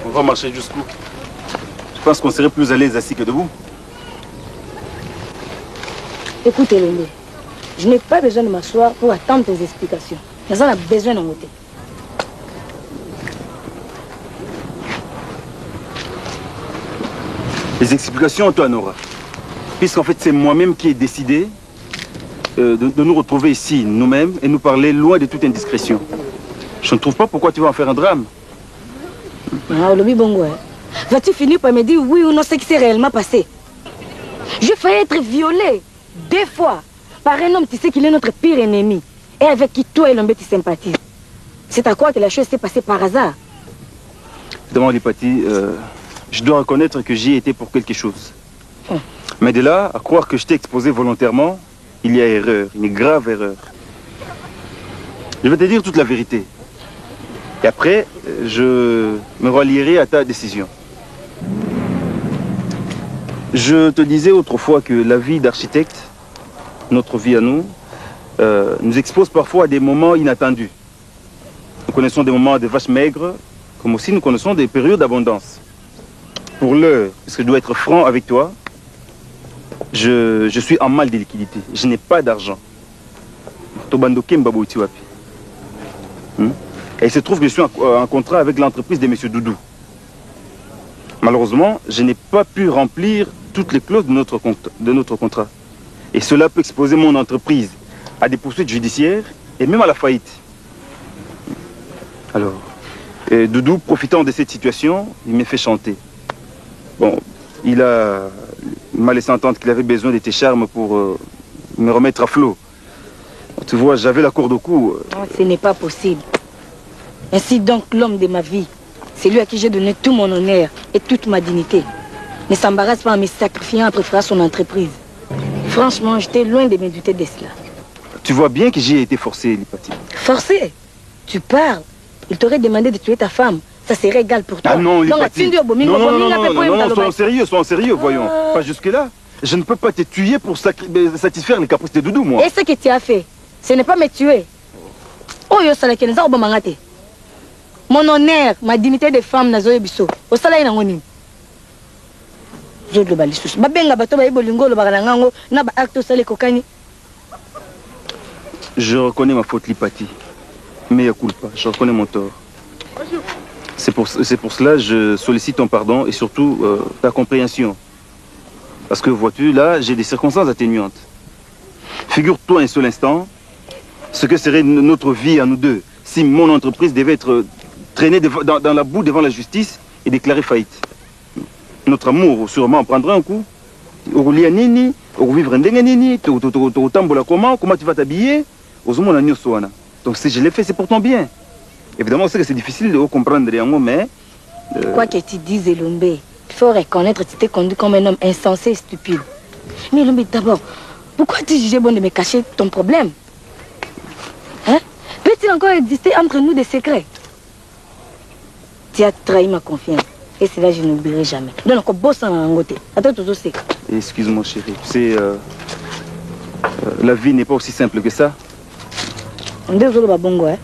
On va marcher jusqu'où? Je pense qu'on serait plus à l'aise assis que debout. Écoute, Elende, je n'ai pas besoin de m'asseoir pour attendre tes explications. Mais on a besoin d'en monter. Les explications, toi, Nora. Puisqu'en fait, c'est moi-même qui ai décidé de nous retrouver ici, nous-mêmes, et nous parler loin de toute indiscrétion. Je ne trouve pas pourquoi tu vas en faire un drame. Ah, Olobi Bongo, hein. Vas-tu finir par me dire oui ou non ce qui s'est réellement passé? J'ai failli être violée 2 fois par un homme, tu sais qu'il est notre pire ennemi, et avec qui toi et l'homme tu sympathises. C'est à quoi que la chose s'est passée par hasard? Évidemment, Lipati, je dois reconnaître que j'y ai été pour quelque chose. Mais de là, à croire que je t'ai exposé volontairement, il y a erreur, une grave erreur. Je vais te dire toute la vérité. Et après, je me rallierai à ta décision. Je te disais autrefois que la vie d'architecte, notre vie à nous, nous expose parfois à des moments inattendus. Nous connaissons des moments de vaches maigres, comme aussi nous connaissons des périodes d'abondance. Pour l'heure, parce que je dois être franc avec toi, je suis en mal de liquidité. Je n'ai pas d'argent. Et il se trouve que je suis en contrat avec l'entreprise de M. Doudou. Malheureusement, je n'ai pas pu remplir toutes les clauses de notre contrat. Et cela peut exposer mon entreprise à des poursuites judiciaires et même à la faillite. Alors, Doudou, profitant de cette situation, il m'a fait chanter. Bon, il m'a laissé entendre qu'il avait besoin de tes charmes pour me remettre à flot. Tu vois, j'avais la corde au cou. Non, ce n'est pas possible. Ainsi donc, l'homme de ma vie, c'est lui à qui j'ai donné tout mon honneur et toute ma dignité, ne s'embarrasse pas en me sacrifiant en préférant son entreprise. Franchement, j'étais loin de me douter de cela. Tu vois bien que j'y ai été forcé, Lipati. Forcé? Tu parles? Il t'aurait demandé de tuer ta femme. Ça serait égal pour toi. Ah non, Lipati. Non, sois en sérieux, voyons. Pas jusque-là. Je ne peux pas te tuer pour satisfaire les caprices de Doudou, moi. Et ce que tu as fait, ce n'est pas me tuer. Oh, yo salakenza obamangate. Mon honneur, ma dignité de femme, nazoye biso. Au salaire n'angoni. Je le balissus. Babenga bato ba ibolingo lo bakalangango na ba acte sale kokani. Je reconnais ma faute, Lipati. Mais il culpa, je reconnais mon tort. C'est pour cela que je sollicite ton pardon et surtout ta compréhension. Parce que, vois-tu, là, j'ai des circonstances atténuantes. Figure-toi un seul instant ce que serait notre vie à nous deux si mon entreprise devait être traînée dans la boue devant la justice et déclarer faillite. Notre amour, sûrement, prendrait un coup. Comment tu vas t'habiller? Donc si je l'ai fait, c'est pour ton bien. Évidemment, c'est que c'est difficile de comprendre, mais... Quoi que tu dises, Elombe, il faut reconnaître que tu t'es conduit comme un homme insensé et stupide. Mais Elombe, d'abord, pourquoi tu jugeais bon de me cacher ton problème? Hein? Peut-il encore exister entre nous des secrets? Tu as trahi ma confiance. Et cela, je n'oublierai jamais. Donc, bosse en côté. Attends, tout aussi. Excuse-moi, chérie. Tu sais, la vie n'est pas aussi simple que ça. Désolé, bongo, hein?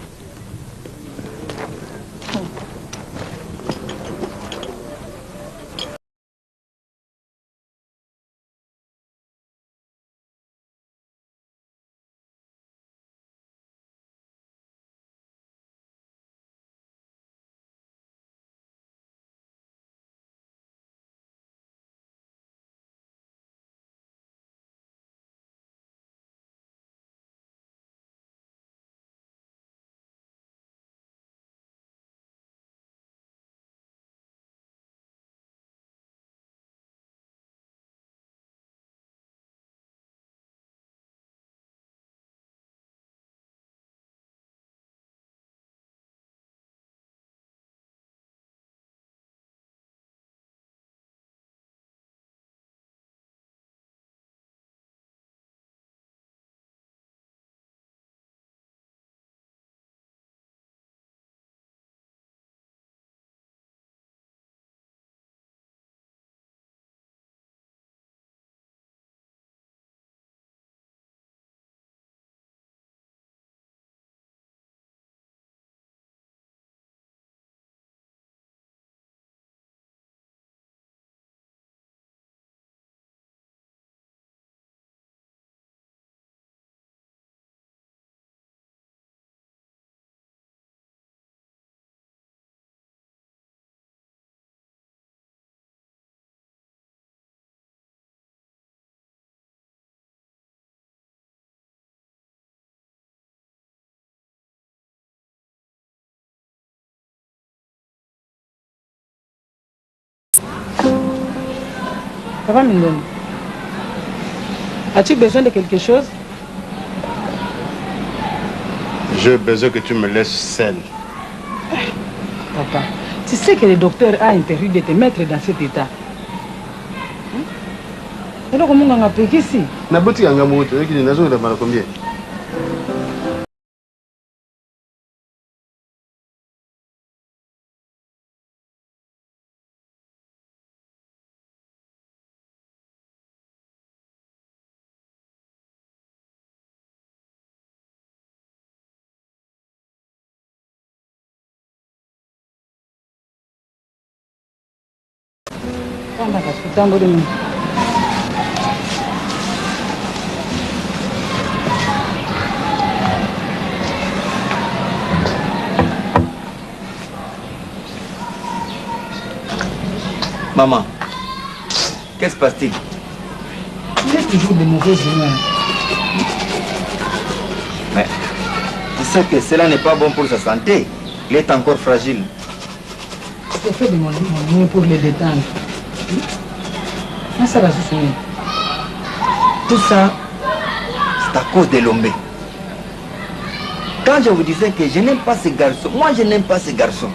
Papa Mindon, as-tu besoin de quelque chose? J'ai besoin que tu me laisses seul. Papa, tu sais que le docteur a interdit de te mettre dans cet état. Alors comment on a payé ici? Na boutique à Ngamoto, qui n'est pas de combien? Maman, qu'est-ce qui se passe-t-il? Il est toujours de mauvaises humeurs. Mais tu sais que cela n'est pas bon pour sa santé. Il est encore fragile. J'ai fait de mon mieux pour le détendre. Ça va se souvenir. Tout ça, c'est à cause de Lombé. Quand je vous disais que je n'aime pas ce garçon, moi je n'aime pas ce garçon.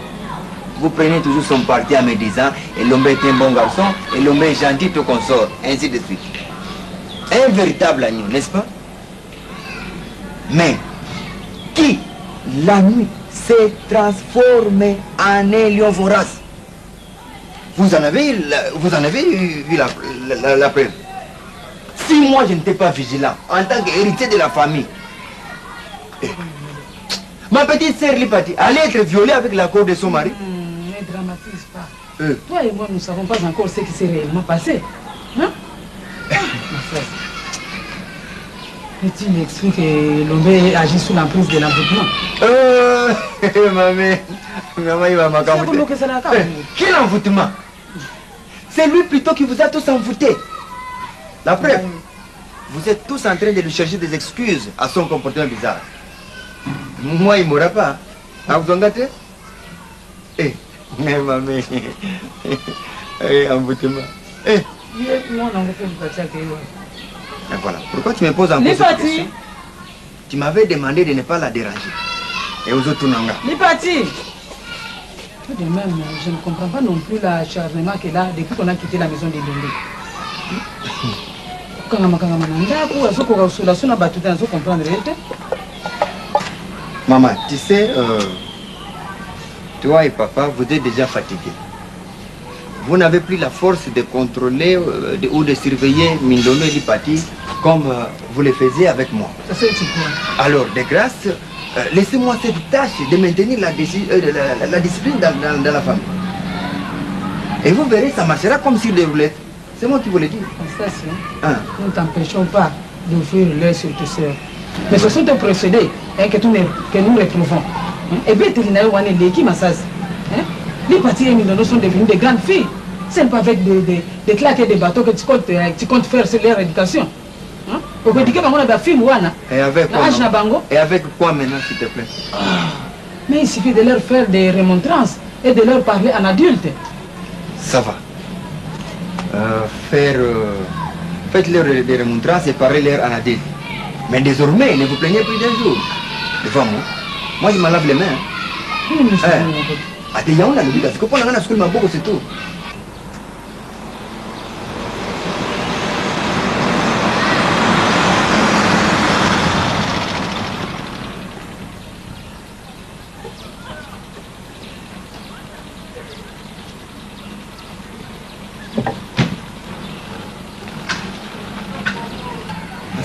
Vous prenez toujours son parti en me disant et Lombé est un bon garçon, et Lombé est gentil, tout consort, ainsi de suite. Un véritable agneau, n'est-ce pas? Mais qui, la nuit, se transforme en un lion vorace? Vous en avez vu la preuve? Si moi je n'étais pas vigilant en tant qu'héritier de la famille, ma petite sœur Lipati allait être violée avec l'accord de son mari. Ne dramatise pas. Toi et moi, nous ne savons pas encore ce qui s'est réellement passé. Hein? Ma frère. Et tu m'expliques que Lombé agit sous l'emprise de l'envoûtement. Maman, il va m'accabler. Quel envoûtement? C'est lui plutôt qui vous a tous envoûtés. La preuve, vous êtes tous en train de lui chercher des excuses à son comportement bizarre. Moi, il ne mourra pas. Ah, vous en gâtez? Mais maman, envoûtement. Moi, on a fait une partie. Et voilà. Pourquoi tu me poses encore cette question? Tu m'avais demandé de ne pas la déranger. Et aux autres, non. Les partis. Tout de même, je ne comprends pas non plus l'acharnement qu'elle a depuis qu'on a quitté la maison de Lombé. Maman, tu sais, toi et papa, vous êtes déjà fatigués. Vous n'avez plus la force de contrôler ou de surveiller Mindomé Lipati comme vous le faisiez avec moi. Alors, de grâce, laissez-moi cette tâche de maintenir la discipline dans la famille. Et vous verrez, ça marchera comme sur des roulettes. C'est moi qui vous le dis. Constance, nous ne t'empêchons pas d'ouvrir l'œil sur tes soeurs. Mais ce sont des procédés que nous réprouvons. Et bien, qui m'assase. Les parties et Mindono sont devenues des grandes filles. Ce n'est pas avec des claques et des bateaux que tu comptes faire sur leur éducation. Et avec quoi maintenant, s'il te plaît? Mais il suffit de leur faire des remontrances et de leur parler en adulte. Ça va. Faites-leur des remontrances et parlez-leur en adulte. Mais désormais, ne vous plaignez plus d'un jour. Devant moi. Moi, je m'en lave les mains. C'est tout.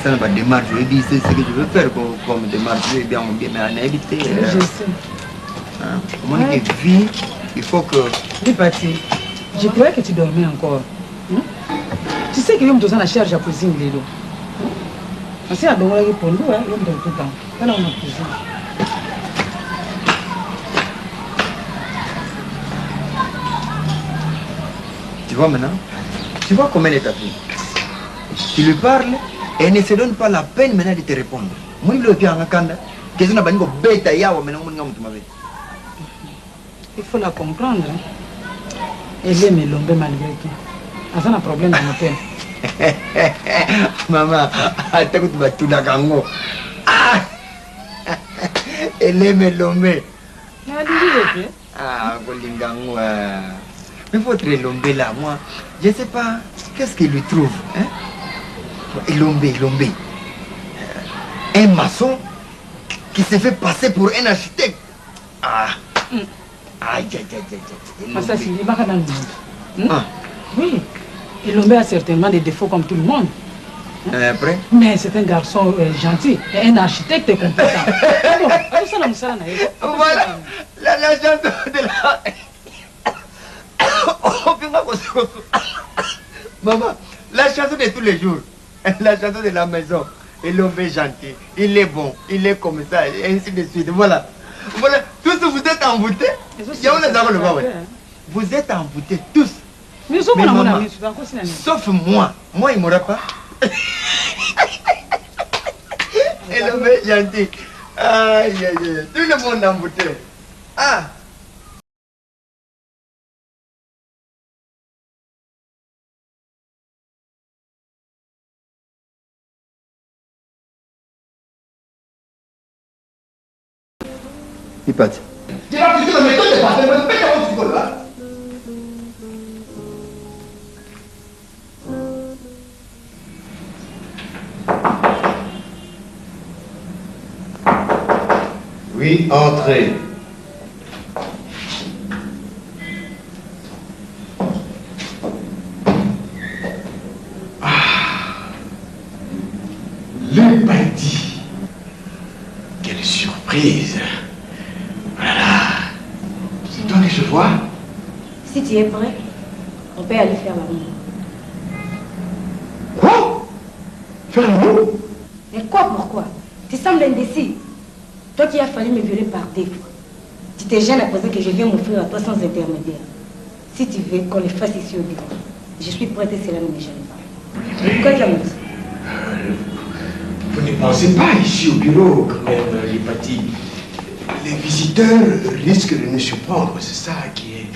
Ça n'a pas de démarche, je dis c'est ce que je veux faire comme démarche, je vais bien mais éviter. Je sais. Comment on vit, il faut que... Lipati, je croyais que tu dormais encore. Tu sais que je me la charge à cuisine les dos. C'est à dormir pour nous, hein, tout le temps. Voilà, on a cuisine. Tu vois maintenant? Tu vois comment elle est ta fille? Tu lui parles et elle ne se donne pas la peine maintenant de te répondre. Moi, il faut la comprendre. Elle aime Lombé malgré tout. Elle a un problème dans le thème. Maman, attends que tu vas tout d'accord. Ah, elle aime l'homme. Ah, Golingango. Mais votre Lombe là, moi, je ne sais pas, qu'est-ce qu'il lui trouve, hein? Lombe. Un maçon qui se fait passer pour un architecte. Ah. Aïe. Ça, c'est les barres dans le monde. Oui. Et Lombe a certainement des défauts comme tout le monde. Après? Mais c'est un garçon gentil, et un architecte compétent. Voilà, la chanson de la... Maman, la chanson de tous les jours, la chanson de la maison. Il est gentil, il est bon, il est comme ça, et ainsi de suite. Voilà. Tous vous êtes envoûtés. Vous êtes envoûtés, tous. Mais maman, sauf moi. Moi, il ne m'aura pas. Il est gentil. Aïe. Tout le monde envoûté. Ah. Ipati. Oui, entrez. Le bandit. Quelle surprise. Voilà. C'est toi que je vois. Si tu es prêt, on peut aller faire l'amour. Quoi? Faire l'amour? Mais quoi, pourquoi? Tu sembles indécis. Toi qui as fallu me violer par défaut. Tu t'es gêné à poser que je viens m'offrir à toi sans intermédiaire. Si tu veux qu'on le fasse ici au bureau, je suis prête et cela ne me gêne pas. Pourquoi tu as dit? Vous ne pensez pas ici au bureau quand même, Ipati. Les visiteurs risquent de nous surprendre, c'est ça qui est...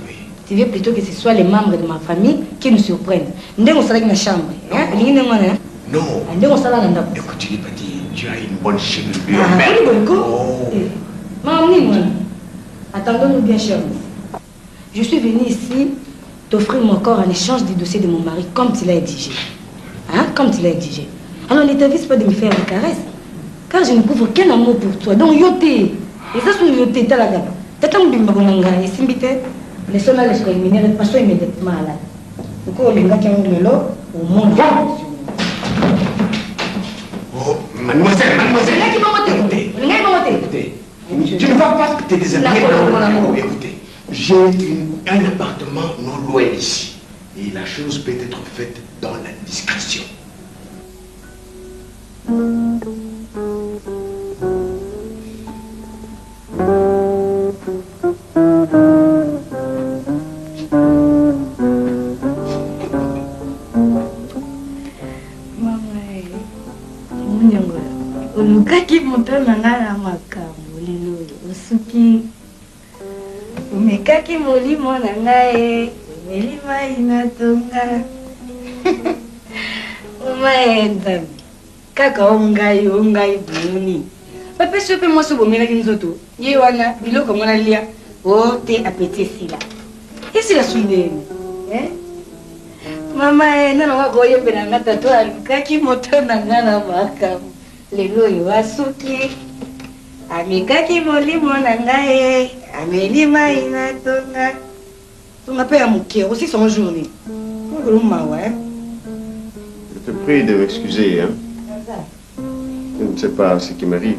Oui. Tu veux plutôt que ce soit les membres de ma famille qui nous surprennent. Nous sommes dans ma chambre. Non. Écoute, Ipati, tu as une bonne chevelure. Attendons-nous bien, cher. Je suis venue ici t'offrir mon corps en échange du dossier de mon mari, comme tu l'as exigé. Comme tu l'as exigé. Alors ne t'avise pas de me faire des caresses, car je ne couvre aucun amour pour toi. Donc, yoté. Et ça, c'est yoté, t'as la gamme. T'as un bimbagonanga, et simbite, les sols les préliminaires, passons immédiatement à la. Du coup, les gars qui ont le lot, au monde. Oh, mademoiselle. Écoutez, tu ne vas pas te déshabiller dans mon amour. Écoutez, j'ai un appartement non loin d'ici. Et la chose peut être faite dans la discrétion. Olukaki moto na nga na makambo lelo osuki omekaki molimo na ngai omeli mai na tonga omaenda kaka ongai buni bapesi mpe mwasi obomelaki nzoto ye wana biloko ngo nalia o te apeti esila esila swindeni mama nanonga koyembela nga tato alukaki moto na nga na makambo lelo oyo asuki amikaki molimo na ngai ameli mai na tonga mpe ya moke aussi son journée mawa. Je te prie de m'excuser, hein. Je ne sais pas ce qui m'arrive.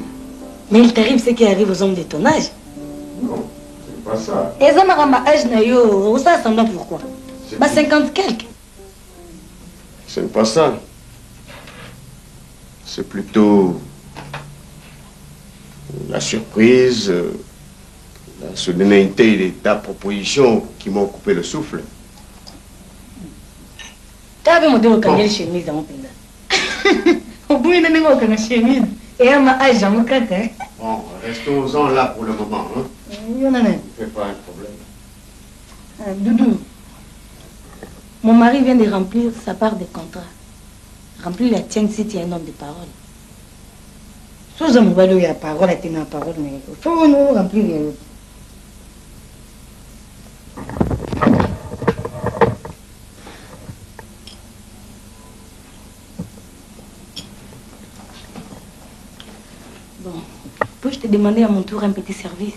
Mais il t'arrive ce qui arrive aux hommes de ton âge. Non, c'est pas ça. Et ça m'a âge na yo, ça s'en pourquoi? 50 quelques. Ce n'est pas ça. C'est plutôt la surprise, la solennité de ta proposition qui m'ont coupé le souffle. Tu as vu mon dérocaner chemise dans mon pays. Au bout, il y a une chemise. Et à ma âge, j'en ai quatre. Bon, restons-en là pour le moment. Hein. Il y en a même. Ne fais pas un problème. Doudou. Mon mari vient de remplir sa part de contrat. Remplir la tienne si tu es un homme de parole. Si vous avez la parole, tu as la parole, mais il faut nous remplir les autres. Bon, peux-je te demander à mon tour un petit service?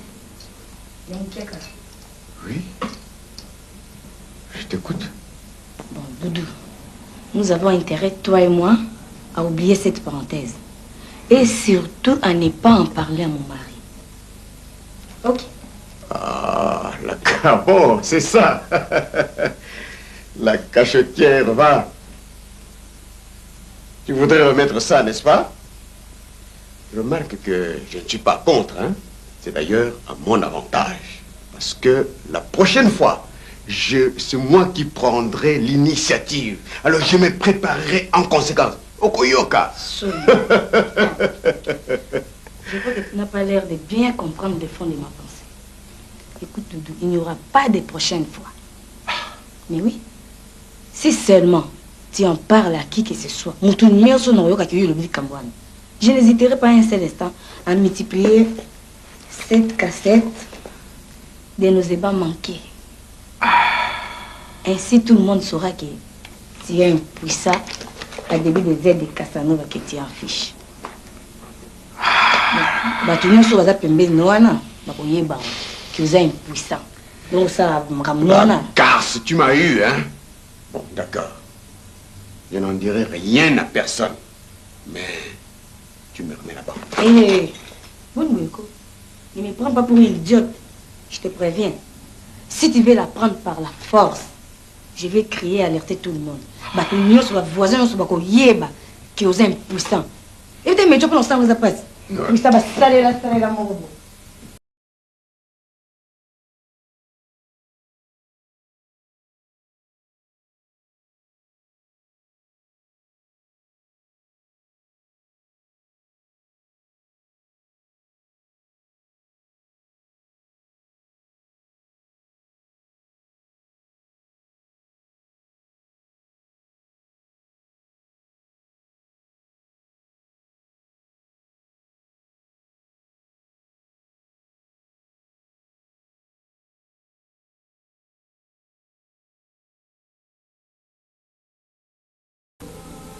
Oui. Je t'écoute. Bon, Doudou, nous avons intérêt, toi et moi, à oublier cette parenthèse. Et surtout à ne pas en parler à mon mari. Ok. Ah, bon, c'est ça. La cachetière va. Tu voudrais remettre ça, n'est-ce pas? Remarque que je ne suis pas contre, hein. C'est d'ailleurs à mon avantage. Parce que la prochaine fois, c'est moi qui prendrai l'initiative. Alors je me préparerai en conséquence. Okoyoka. Je vois que tu n'as pas l'air de bien comprendre le fond de ma pensée. Écoute, Doudou, il n'y aura pas de prochaine fois. Mais oui, si seulement tu en parles à qui que ce soit, je n'hésiterai pas un seul instant à multiplier cette cassette de nos ébats manqués. Ainsi, tout le monde saura que tu es impuissant à début des aides de Casanova que tu affiches. Tu n'as pas que vous êtes impuissant. Donc ça, Car si tu m'as eu, hein. Bon, d'accord. Je n'en dirai rien à personne. Mais tu me remets là-bas. Hé, Bonboueko, ne me prends pas pour une idiote. Je te préviens. Si tu veux la prendre par la force, je vais crier et alerter tout le monde. Nous sommes voisins, nous sommes yéba, qui est impuissant. Et tu me dis que nous sommes pas. Mais ça va saler la mon robot.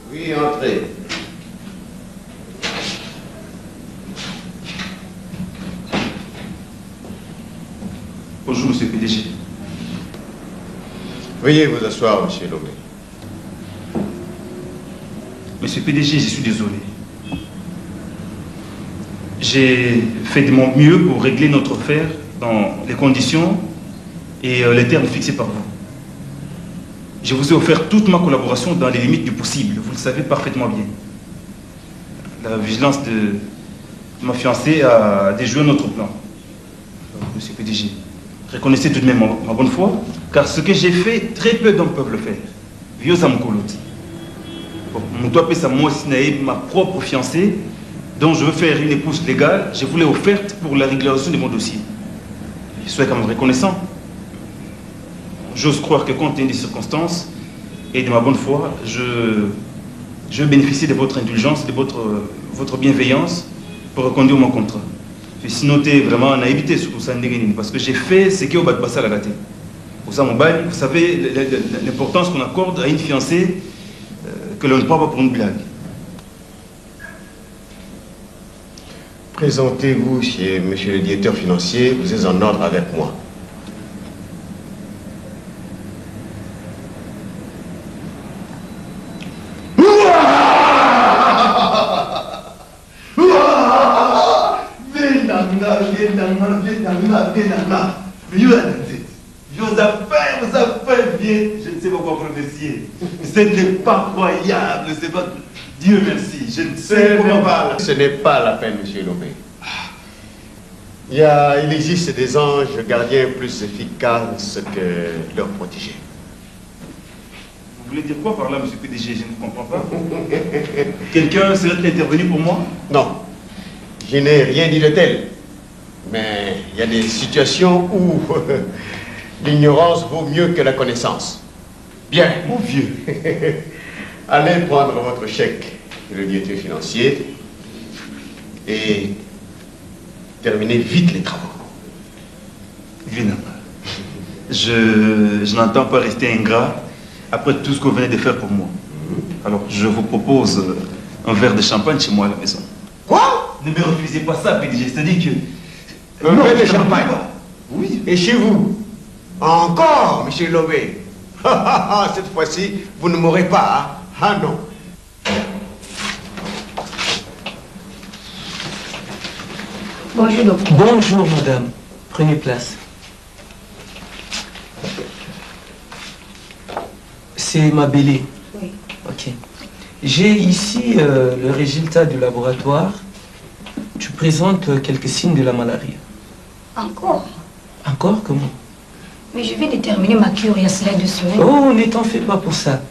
Oui, entrez. Bonjour, monsieur PDG. Veuillez vous asseoir, monsieur Lomé. Monsieur PDG, je suis désolé. J'ai fait de mon mieux pour régler notre affaire dans les conditions et les termes fixés par vous. Je vous ai offert toute ma collaboration dans les limites du possible, vous le savez parfaitement bien. La vigilance de ma fiancée a déjoué notre plan. Alors, monsieur PDG, reconnaissez tout de même ma bonne foi, car ce que j'ai fait, très peu d'hommes peuvent le faire. Viosa Mkoloti. Mon toit ça moi ma propre fiancée, dont je veux faire une épouse légale, je vous l'ai offerte pour la régularisation de mon dossier. Je suis quand même reconnaissant. J'ose croire que compte tenu des circonstances et de ma bonne foi, je bénéficie de votre indulgence, de votre bienveillance pour reconduire mon contrat. Je suis noté vraiment en naïveté sur ça, parce que j'ai fait ce qui est au bas de passer à la gâté. Pour ça, mon bail, vous savez l'importance qu'on accorde à une fiancée que l'on ne prend pas pour une blague. Présentez-vous chez monsieur le directeur financier, vous êtes en ordre avec moi. Je ne sais pas quoi remercier. C'était pas croyable, c'est pas... Dieu merci, je ne sais comment parler. Ce n'est pas la peine, monsieur Lomé. Il existe des anges gardiens plus efficaces que leurs protégés. Vous voulez dire quoi par là, monsieur PDG? Je ne comprends pas. Quelqu'un serait intervenu pour moi? Non, je n'ai rien dit de tel. Mais il y a des situations où l'ignorance vaut mieux que la connaissance. Bien, mon vieux. Allez prendre votre chèque de le directeur financier et terminez vite les travaux. Évidemment. Je n'entends pas rester ingrat après tout ce que vous venez de faire pour moi. Alors, je vous propose un verre de champagne chez moi à la maison. Quoi? Ne me refusez pas ça, PDG. C'est-à-dire que... Un verre de champagne? Oui. Et chez vous? Encore, monsieur Lobé? Cette fois-ci, vous ne m'aurez pas, hein? Ah non. Bonjour, docteur. Bonjour, madame. Prenez place. C'est ma bélée. Oui. Ok. J'ai ici le résultat du laboratoire. Tu présentes quelques signes de la malaria. Encore? Encore? Comment? Mais je vais déterminer ma cure il y a cela 2 semaines. Oh, ne t'en fais pas pour ça.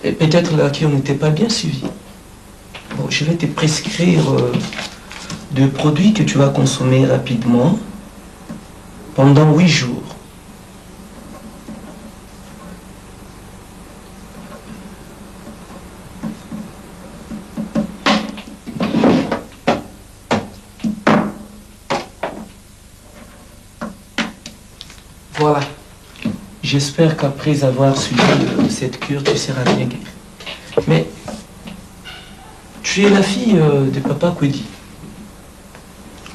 Et peut-être la cure n'était pas bien suivie. Bon, je vais te prescrire de produits que tu vas consommer rapidement pendant 8 jours. Voilà. J'espère qu'après avoir suivi cette cure, tu seras bien guéri. Mais tu es la fille de Papa Kwedi.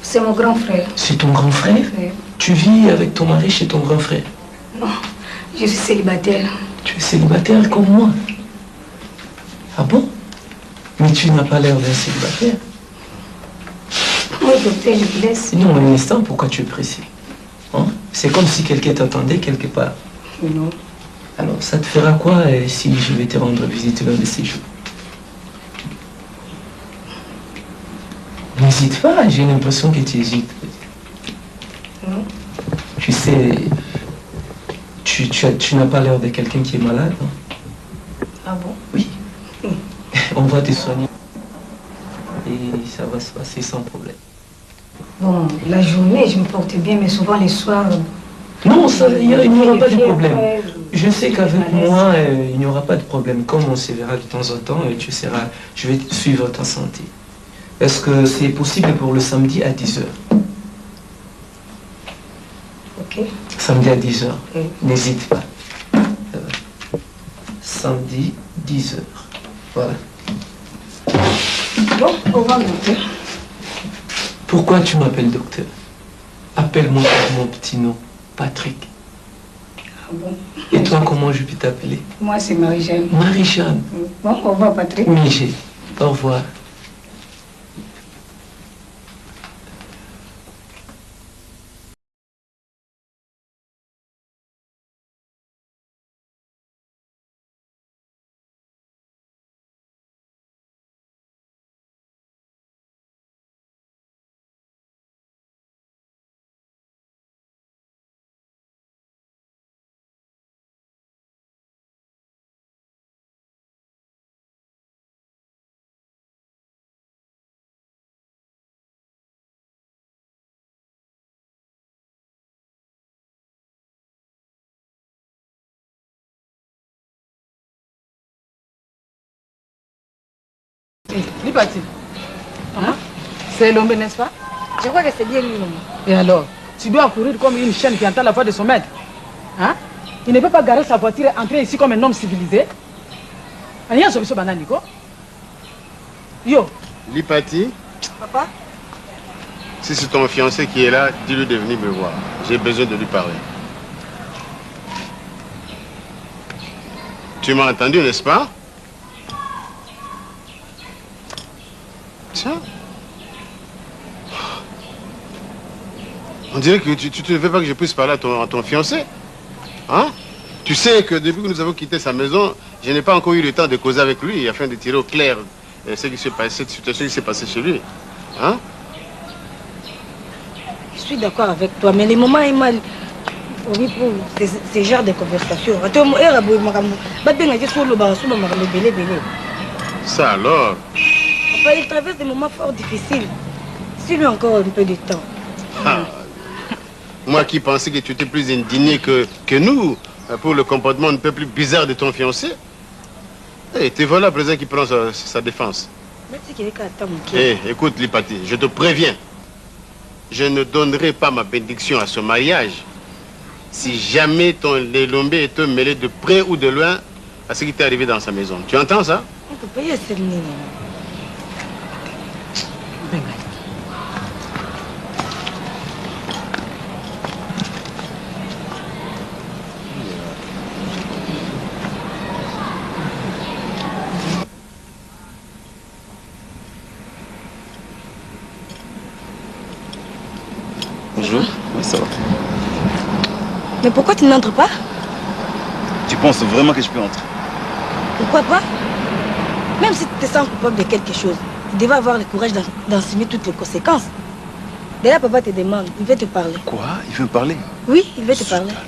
C'est mon grand frère. C'est ton grand frère? Oui. Tu vis avec ton mari chez ton grand frère? Non, je suis célibataire. Tu es célibataire comme moi? Ah bon? Mais tu n'as pas l'air d'un célibataire. Oui, docteur, je vous laisse. Non, un instant, pourquoi tu es pressé? Hein? C'est comme si quelqu'un t'attendait quelque part. Non. Alors, ça te fera quoi si je vais te rendre visite l'un de ces jours? N'hésite pas, j'ai l'impression que tu hésites. Non. Tu sais, tu n'as pas l'air de quelqu'un qui est malade. Hein? Ah bon? Oui. On va te soigner. Et ça va se passer sans problème. Bon, la journée, je me porte bien, mais souvent les soirs... Non, il n'y aura pas de problème. Ouais, Je sais qu'avec moi, il n'y aura pas de problème. Comme on se verra de temps en temps, je vais suivre ta santé. Est-ce que c'est possible pour le samedi à 10h? Ok. Samedi à 10h. Oui. N'hésite pas. Samedi, 10h. Voilà. Bon, au revoir, docteur. Pourquoi tu m'appelles docteur? Appelle-moi par mon petit nom, Patrick. Ah bon? Et toi, comment je peux t'appeler? Moi, c'est Marie-Jeanne. Marie-Jeanne. Bon, au revoir, Patrick. Oui, j'ai. Au revoir. Libati. Hein? C'est l'homme, n'est-ce pas? Je crois que c'est bien lui, maman. Et alors, tu dois courir comme une chienne qui entend la voix de son maître. Hein? Il ne peut pas garer sa voiture et entrer ici comme un homme civilisé. Rien sur ce banane, Nico. Yo. Lipati, Papa? si c'est ton fiancé qui est là, dis-lui de venir me voir. J'ai besoin de lui parler. Tu m'as entendu, n'est-ce pas? Tiens. On dirait que tu ne veux pas que je puisse parler à ton fiancé. Hein? Tu sais que depuis que nous avons quitté sa maison, je n'ai pas encore eu le temps de causer avec lui afin de tirer au clair ce qui s'est passé, cette situation qui s'est passée chez lui. Hein? Je suis d'accord avec toi, mais les moments est mal. Oui, pour ces genres de conversations. Ça alors? Enfin, il traverse des moments fort difficiles. S'il lui a encore un peu de temps. Ah. Moi qui pensais que tu étais plus indigné que nous pour le comportement un peu plus bizarre de ton fiancé. Et te voilà, président, qui prend sa défense. Écoute, Lipati, je te préviens. Je ne donnerai pas ma bénédiction à ce mariage si jamais ton Lelombe est mêlé de près ou de loin à ce qui t'est arrivé dans sa maison. Tu entends ça? Bonjour, oui, ça va. Mais pourquoi tu n'entres pas? Tu penses vraiment que je peux entrer? Pourquoi pas? Même si tu te sens coupable de quelque chose, tu devais avoir le courage d'assumer toutes les conséquences. Déjà, papa te demande, il veut te parler. Quoi? Il veut me parler? Oui, il veut te parler. Alors,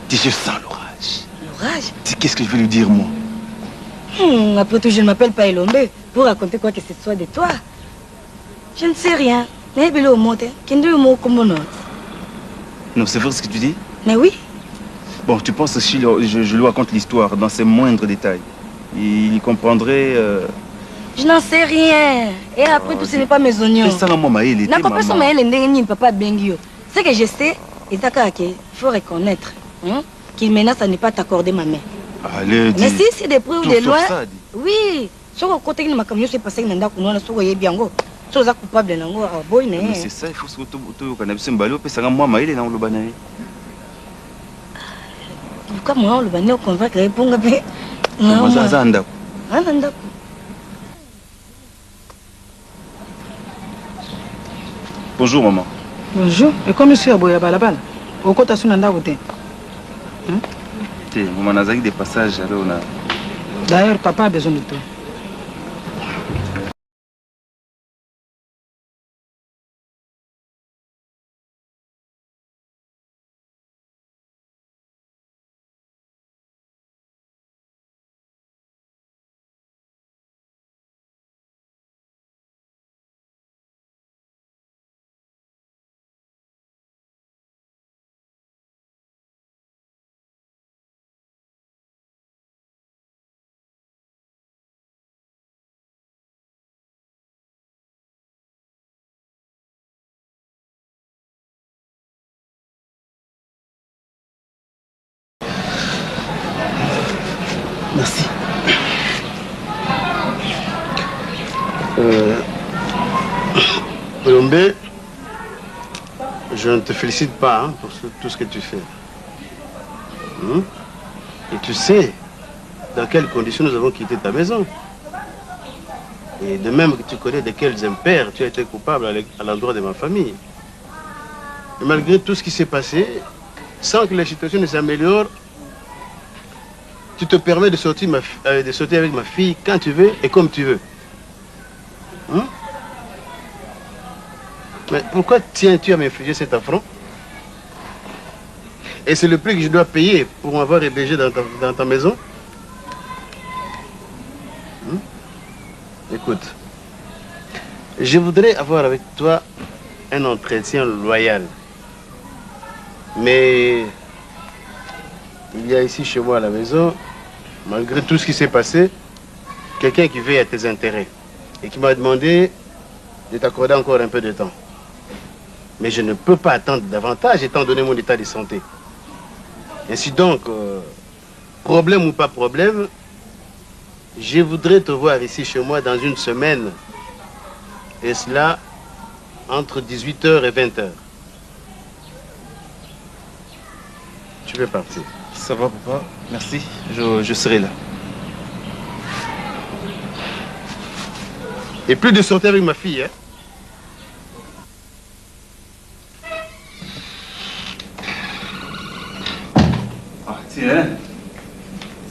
dis, je sens l'orage. L'orage? Qu'est-ce que je vais lui dire, moi? Après tout, je ne m'appelle pas Elombe pour raconter quoi que ce soit de toi. Je ne sais rien. Non, c'est vrai ce que tu dis? Mais oui. Bon, tu penses que si je lui raconte l'histoire dans ses moindres détails, il comprendrait... Je n'en sais rien. Et après tout, ce n'est pas mes oignons. Ce que je sais, il faut reconnaître qu'il menace à ne pas t'accorder ma main. Allez, dis. Mais si c'est des preuves de loin... Ça, oui. Sur le côté de ma camion, c'est passé que je suis bien. Coupable de mais c'est ça, il faut se retrouver. Pourquoi moi, le banné, on convainc les bons. Bonjour, maman. Bonjour. Et comme je suis à Boya Balabal, au côté de Sunanda Woté. Maman, on a des passages. D'ailleurs, papa a besoin de toi. Merci. Lombe, je ne te félicite pas pour tout ce que tu fais. Et tu sais dans quelles conditions nous avons quitté ta maison. Et de même que tu connais de quels impairs tu as été coupable à l'endroit de ma famille. Et malgré tout ce qui s'est passé, sans que la situation ne s'améliore, tu te permets de sortir avec ma fille quand tu veux et comme tu veux. Mais pourquoi tiens-tu à m'infliger cet affront? Et c'est le prix que je dois payer pour m'avoir hébergé dans ta maison? Écoute, je voudrais avoir avec toi un entretien loyal. Mais il y a ici chez moi à la maison, malgré tout ce qui s'est passé, quelqu'un qui veille à tes intérêts et qui m'a demandé de t'accorder encore un peu de temps. Mais je ne peux pas attendre davantage étant donné mon état de santé. Ainsi donc, problème ou pas problème, je voudrais te voir ici chez moi dans une semaine. Et cela entre 18h et 20h. Tu peux partir. Ça va, papa. Merci. Je serai là. Et plus de sortir avec ma fille, hein? Ah, tiens.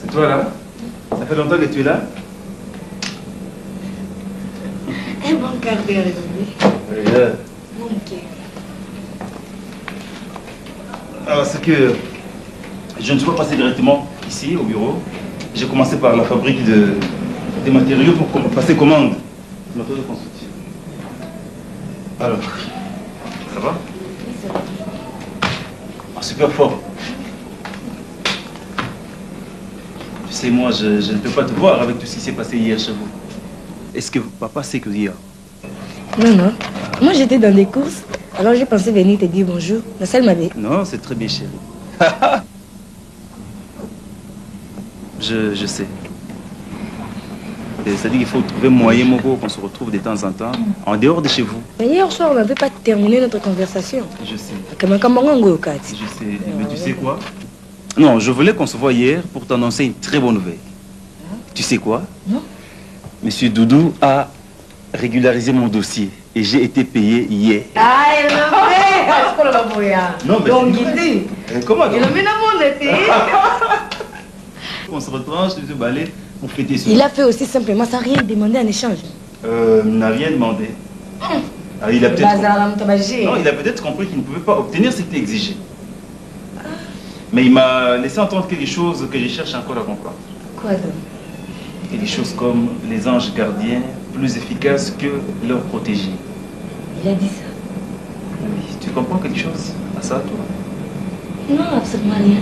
C'est toi là? Ça fait longtemps que tu es là? Un bon quart d'heure, Bon cœur. Alors, c'est que je ne suis pas passé directement ici, au bureau. J'ai commencé par la fabrique des matériaux pour passer commande. Matériaux de construction. Alors, ça va? Oui, ça va. Ah, super fort. Tu sais, moi, je ne peux pas te voir avec tout ce qui s'est passé hier chez vous. Est-ce que papa sait que hier? Non, non. Moi, j'étais dans des courses. Alors, j'ai pensé venir te dire bonjour. La salle m'avait. Non, c'est très bien, chérie. je sais. C'est-à-dire qu'il faut trouver moyen, Mogo, qu'on se retrouve de temps en temps, en dehors de chez vous. Mais hier soir, on n'avait pas terminé notre conversation. Je sais. Je sais. Mais tu sais quoi? Non, je voulais qu'on se voie hier pour t'annoncer une très bonne nouvelle. Tu sais quoi? Non. Monsieur Doudou a régularisé mon dossier et j'ai été payé hier. Ah, il le fait! Non, mais donc, il dit. Comment? Il le met dans mon été. On se retranche, je vais aller pour fêter ça. Il a fait aussi simplement sans rien demander en échange. Il n'a rien demandé. Ah, il a peut-être compris qu'il ne pouvait pas obtenir ce qu'il exigeait. Mais il m'a laissé entendre quelque chose que je cherche encore à comprendre. Quoi donc? Des choses comme les anges gardiens, plus efficaces que leurs protégés. Il a dit ça? Oui, tu comprends quelque chose à ça, toi? Non, absolument rien.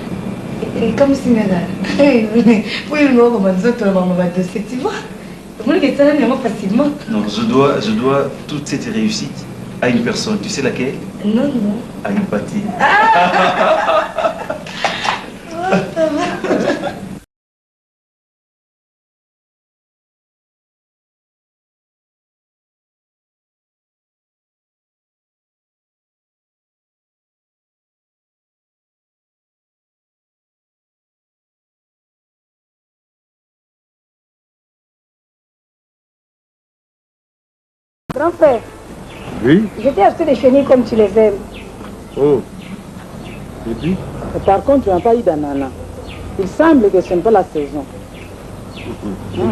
Et comme si oui, le mot, on va dire, tu vois. Facilement. Non, je dois toute cette réussite à une personne. Tu sais laquelle? Non, non. À une pâtie. Grand-père. Oui? Je t'ai acheté des chenilles comme tu les aimes. Oh. Et puis? Par contre, tu n'as pas eu d'ananas. Il semble que ce n'est pas la saison.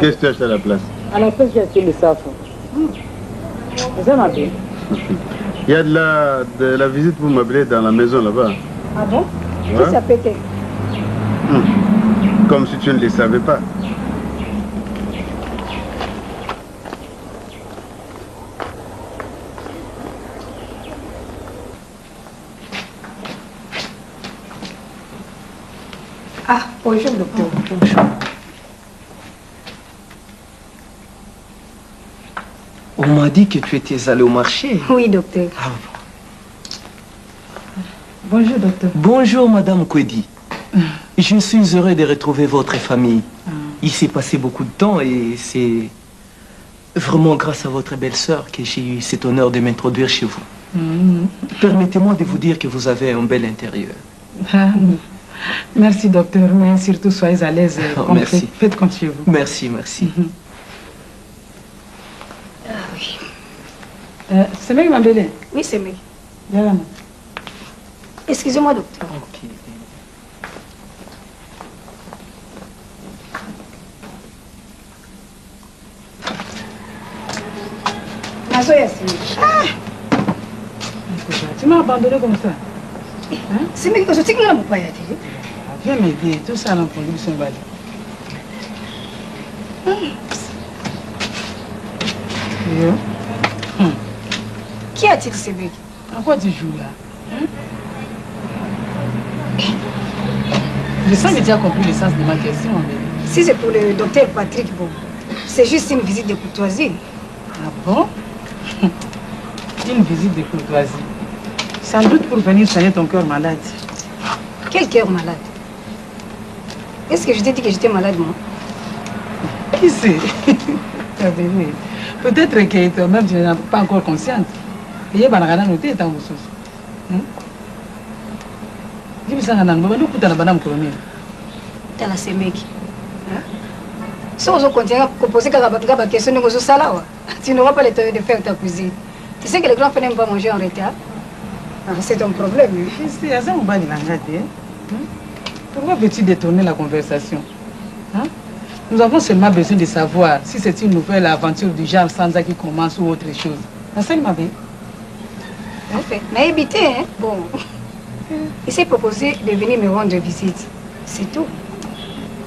Qu'est-ce que tu achètes à la place? À la place, j'ai acheté le safran. Ça m'a bien. Il y a de la visite pour m'appeler dans la maison là-bas. Ah bon? Ouais. Qui ça pété? Comme si tu ne les savais pas. Ah, bonjour, docteur. Bonjour. On m'a dit que tu étais allé au marché. Oui, docteur. Ah, Bonjour, docteur. bonjour, Madame Kwedi. Je suis heureux de retrouver votre famille. Il s'est passé beaucoup de temps et c'est vraiment grâce à votre belle-sœur que j'ai eu cet honneur de m'introduire chez vous. Permettez-moi de vous dire que vous avez un bel intérieur. Merci, docteur. Mais surtout, soyez à l'aise. Merci. Faites comme chez vous. Merci, merci. Ah oui. C'est Meg Mambélé? Oui, c'est Meg. Viens là, maman. Excusez-moi, docteur. Ok. Tu m'as abandonné comme ça. C'est Meg, je sais que vous pas été. Viens m'aider. Tout ça, là, pour lui, c'est un balai. Qui a-t-il, ce Meg? En quoi tu joues là? Je sens que tu as compris le sens de ma question. Mais... Si c'est pour le docteur Patrick, bon, c'est juste une visite de courtoisie. Ah bon? Une visite de courtoisie. Sans doute pour venir soigner ton cœur malade. Quel cœur malade? Est-ce que je t'ai dit que j'étais malade, moi? Qui sait? Peut-être que toi-même, tu n'es pas encore consciente. Et il a noté dans vos choses. Dis-moi ça, Nanan, nous écoutons la madame colonel. T'as la Semek. Si on continue à composer la question de salaire, tu n'auras pas le temps de faire ta cuisine. Tu sais que les grands n'aiment pas manger en retard. C'est ton problème. C'est ça, on va dire. Pourquoi veux-tu détourner la conversation? Nous avons seulement besoin de savoir si c'est une nouvelle aventure du genre Sansa qui commence ou autre chose. C'est ça, ma belle. En fait, mais évitez, hein? Bon. Il s'est proposé de venir me rendre visite. C'est tout.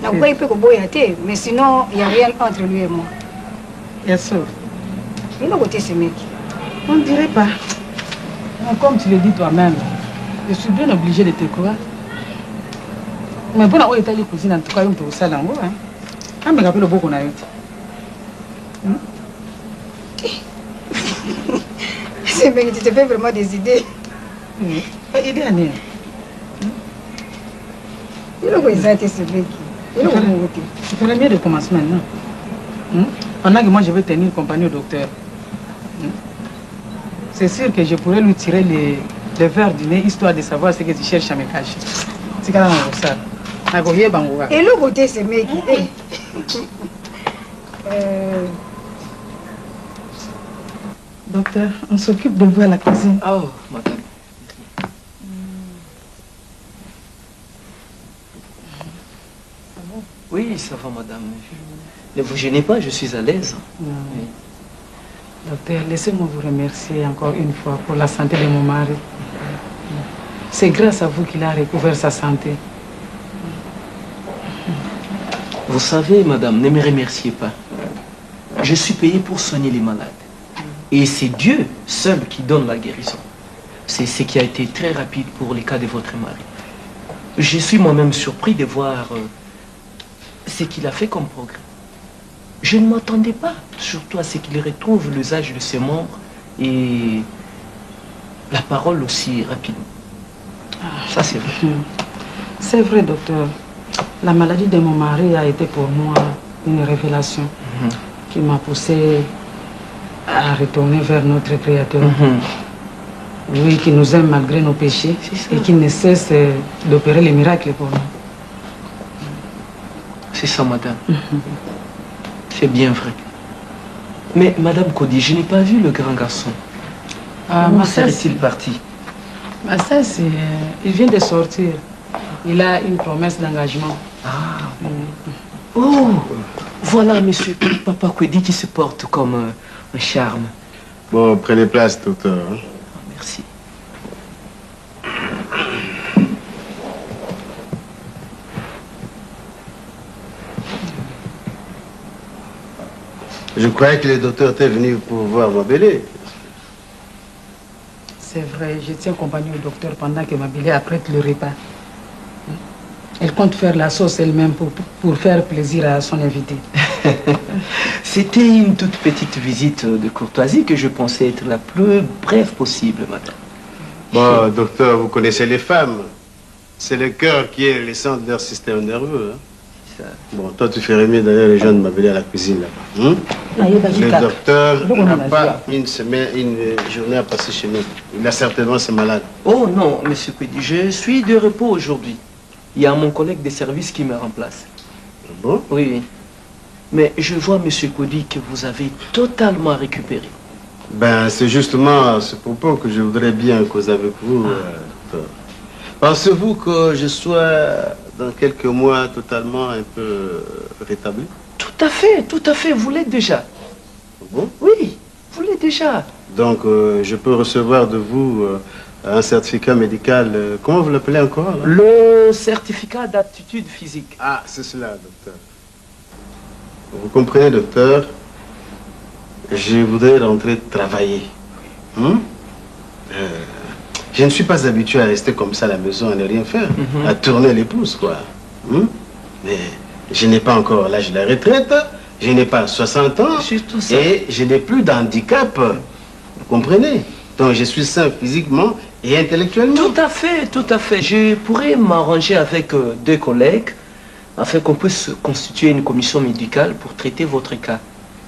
Donc, il peut que mais sinon, il n'y a rien entre lui et moi. Bien sûr. Il a côté ce mec. On ne dirait pas. Comme tu le dis toi-même, je suis bien obligée de te croire. Mais pour la Italie cuisine en tout cas, on peut ça là-haut. Ah, mais rappelle le beau qu'on a eu. C'est bien que tu te fais vraiment des idées. Idée à nez. Il a quoi ça été ce mec? Il a quoi monté? Tu ferais mieux de commencer maintenant. Pendant que moi je vais tenir compagnie au docteur. C'est sûr que je pourrais lui tirer les verres du nez histoire de savoir ce que tu cherches à me cacher. C'est quand même ça. Et le côté ce mec. Docteur, on s'occupe de vous à la cuisine. Oh, madame. Oui, ça va, madame. Ne vous gênez pas, je suis à l'aise. Oui. Docteur, laissez-moi vous remercier encore une fois pour la santé de mon mari. C'est grâce à vous qu'il a recouvert sa santé. Vous savez, madame, ne me remerciez pas. Je suis payé pour soigner les malades. Et c'est Dieu seul qui donne la guérison. C'est ce qui a été très rapide pour les cas de votre mari. Je suis moi-même surpris de voir ce qu'il a fait comme progrès. Je ne m'attendais pas, surtout à ce qu'il retrouve l'usage de ses membres et la parole aussi rapidement. Ça, c'est vrai. C'est vrai, docteur. La maladie de mon mari a été pour moi une révélation qui m'a poussé à retourner vers notre Créateur. Oui, qui nous aime malgré nos péchés et qui ne cesse d'opérer les miracles pour nous. C'est ça, madame. C'est bien vrai. Mais madame Kodi, je n'ai pas vu le grand garçon. Comment serait-il parti? Il vient de sortir. Il a une promesse d'engagement. Oh, voilà monsieur Papa Kodi qui se porte comme un charme. Bon, prenez place, docteur. Merci. Je croyais que le docteur était venu pour voir ma bébé. C'est vrai, je tiens compagnie au docteur pendant que ma belle apprête le repas. Elle compte faire la sauce elle-même pour faire plaisir à son invité. C'était une toute petite visite de courtoisie que je pensais être la plus brève possible, madame. Bon, docteur, vous connaissez les femmes. C'est le cœur qui est le centre de leur système nerveux. Ça. Bon, toi, tu ferais mieux d'ailleurs les gens de m'appeler à la cuisine là-bas. Le docteur n'a pas une journée à passer chez nous. Il a certainement ses malades. Oh non, monsieur Kodi, je suis de repos aujourd'hui. Il y a mon collègue de service qui me remplace. Bon? Oui, oui. Mais je vois, monsieur Kodi, que vous avez totalement récupéré. Ben, c'est justement à ce propos que je voudrais bien causer avec vous, docteur. Pensez-vous que je sois, dans quelques mois, totalement un peu rétabli? Tout à fait, vous l'êtes déjà. Bon? Oui, vous l'êtes déjà. Donc, je peux recevoir de vous un certificat médical, comment vous l'appelez encore là? Le certificat d'aptitude physique. Ah, c'est cela, docteur. Vous comprenez, docteur, je voudrais rentrer travailler. Je ne suis pas habitué à rester comme ça à la maison, à ne rien faire, à tourner les pouces, quoi. Mais je n'ai pas encore l'âge de la retraite, je n'ai pas 60 ans, et je n'ai plus d'handicap, vous comprenez? Donc je suis sain physiquement et intellectuellement. Tout à fait. Je pourrais m'arranger avec 2 collègues afin qu'on puisse constituer une commission médicale pour traiter votre cas.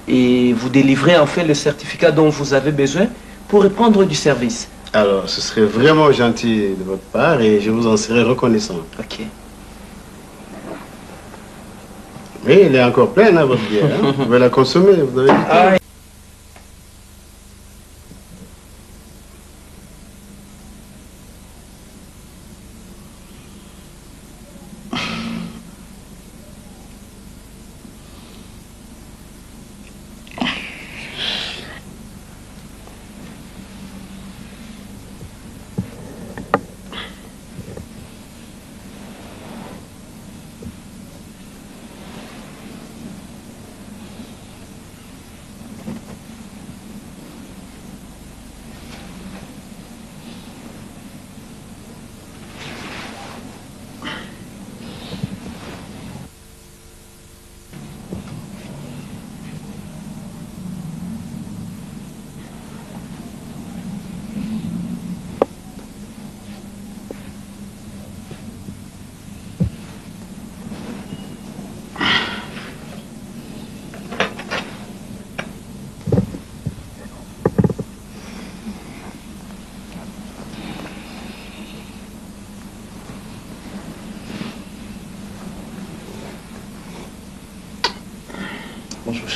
Et vous délivrer enfin le certificat dont vous avez besoin pour reprendre du service. Alors, ce serait vraiment gentil de votre part et je vous en serais reconnaissant. Ok. Oui, elle est encore pleine, hein, votre bière. Hein? Vous pouvez la consommer, vous avez dit. Ah,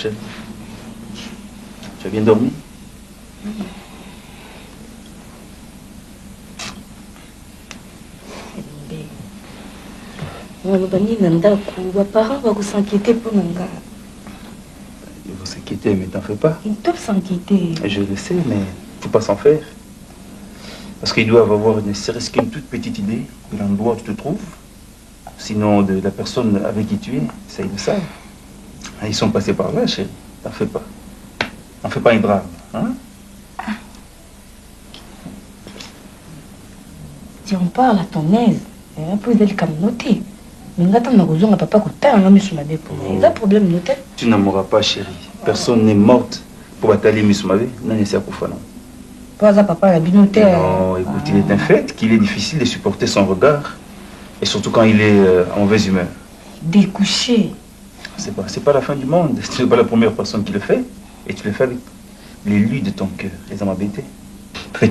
prochaine. Tu as bien dormi? Vos parents vont s'inquiéter pour mon gars. Ils vont s'inquiéter, mais t'en fais pas. Ils doivent s'inquiéter. Je le sais, mais il ne faut pas s'en faire. Parce qu'ils doivent avoir ne serait-ce qu'une toute petite idée de l'endroit où tu te trouves. Sinon, de la personne avec qui tu es, ça ils le savent. Ils sont passés par là, chérie. T'en fais pas. T'en fais pas un drame. Hein? Si on parle à ton aise, on peut aller comme noter. Mais on attend que papa il a un problème noté. Tu n'en mourras pas, chérie. Personne n'est morte pour batailler Mismavé. Non, c'est pas non. Pas à papa la binoté. Non, écoute, il est un fait qu'il est difficile de supporter son regard. Et surtout quand il est en mauvaise humeur. Découché. C'est pas la fin du monde. Tu n'es pas la première personne qui le fait. Et tu le fais avec l'élu de ton cœur, les âmes abêtées.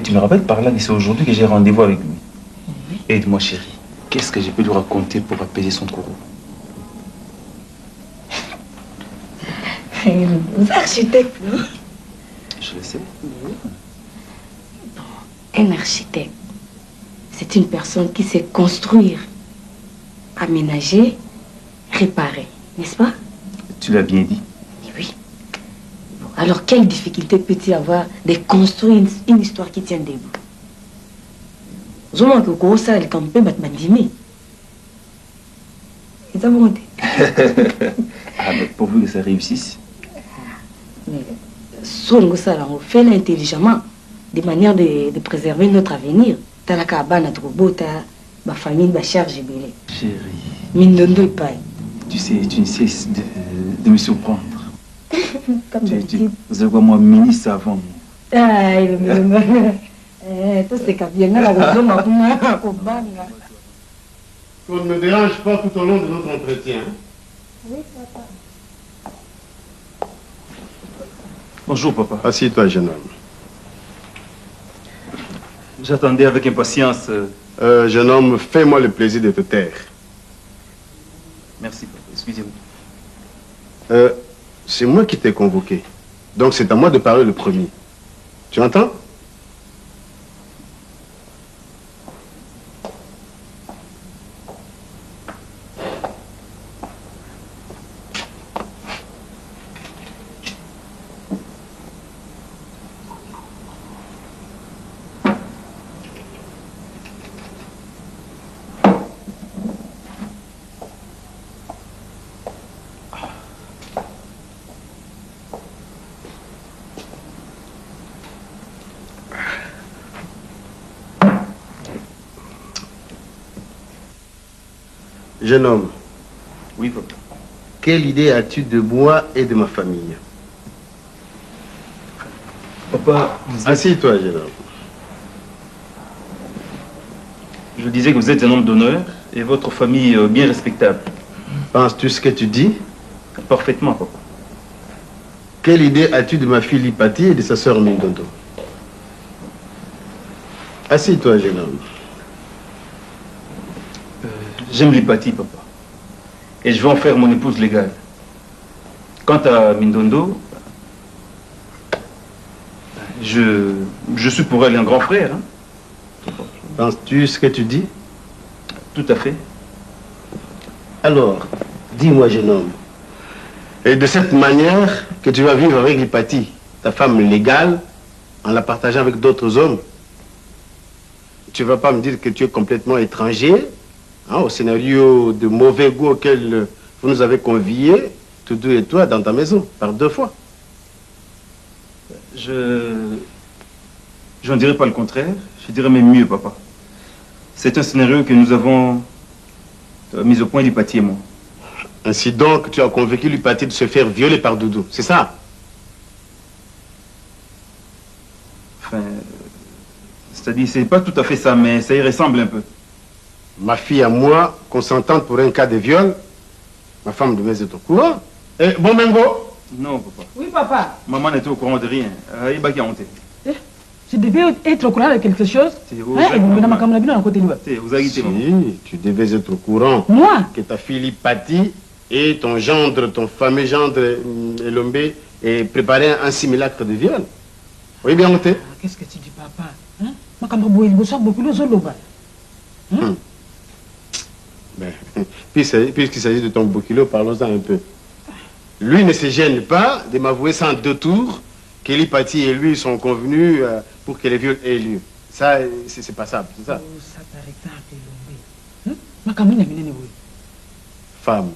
Tu me rappelles par là que c'est aujourd'hui que j'ai rendez-vous avec lui. Oui. Aide-moi, chérie. Qu'est-ce que je peux lui raconter pour apaiser son courroux? Vous architecte, non? Je le sais. Oui. Un architecte, c'est une personne qui sait construire, aménager, réparer, n'est-ce pas? Tu l'as bien dit. Oui. Bon, alors, quelle difficulté peut-il y avoir de construire une histoire qui tient debout? Je vois que ça, le campé m'a dit. Ils ont monté. Ah, mais pourvu que ça réussisse. Mais, ça, on fait intelligemment, de manière de préserver notre avenir. T'as la cabane à trop beau, t'as ma famille, ma charge et belé. Chérie. Mindondo et paille. Tu sais, tu ne cesses de me surprendre. Comme d'habitude. Vous avez quoi, moi, ministre avant. Ah, il est tout c'est qu'à bien la raison, ma qu'on ne me dérange pas tout au long de notre entretien. Oui, papa. Bonjour, papa. Assieds-toi, jeune homme. J'attendais avec impatience. Jeune homme, fais-moi le plaisir de te taire. Merci, papa. Excusez-moi. C'est moi qui t'ai convoqué. Donc c'est à moi de parler le premier. Tu entends? Jeune homme. Oui, papa. Quelle idée as-tu de moi et de ma famille? Papa, assieds-toi, jeune homme. Je disais que vous êtes un homme d'honneur et votre famille bien respectable. Penses-tu ce que tu dis? Parfaitement, papa. Quelle idée as-tu de ma fille Lipati et de sa sœur Mindondo? Assieds-toi, jeune homme. J'aime Lipati, papa. Et je vais en faire mon épouse légale. Quant à Mindondo, je suis pour elle un grand frère. Hein. Penses-tu ce que tu dis? Tout à fait. Alors, dis-moi, jeune homme, et de cette manière que tu vas vivre avec Lipati, ta femme légale, en la partageant avec d'autres hommes, tu ne vas pas me dire que tu es complètement étranger au scénario de mauvais goût auquel vous nous avez conviés, tous deux et toi, dans ta maison, par 2 fois. Je n'en dirais pas le contraire, je dirais même mieux, papa. C'est un scénario que nous avons mis au point, Lipati et moi. Ainsi donc, tu as convaincu Lipati de se faire violer par Doudou, c'est ça? Enfin, c'est-à-dire, c'est pas tout à fait ça, mais ça y ressemble un peu. Ma fille à moi, consentante pour un cas de viol, ma femme devait être au courant. Et bon, Mengo? Non, papa. Oui, papa. Maman n'était au courant de rien. Je devais être au courant de quelque chose. Si, tu devais être au courant. Moi? Que ta fille Lipati et ton gendre, ton fameux gendre Elombe, et préparer un simulacre de viol. Oui, bien noté. Qu'est-ce que tu dis, papa? Hein? Ben, puisqu'il s'agit de ton bokilo, parlons-en un peu. Lui ne se gêne pas de m'avouer sans deux tours qu'Eli Pati et lui sont convenus pour que les viols aient lieu. Ça, c'est passable, c'est ça? Femme,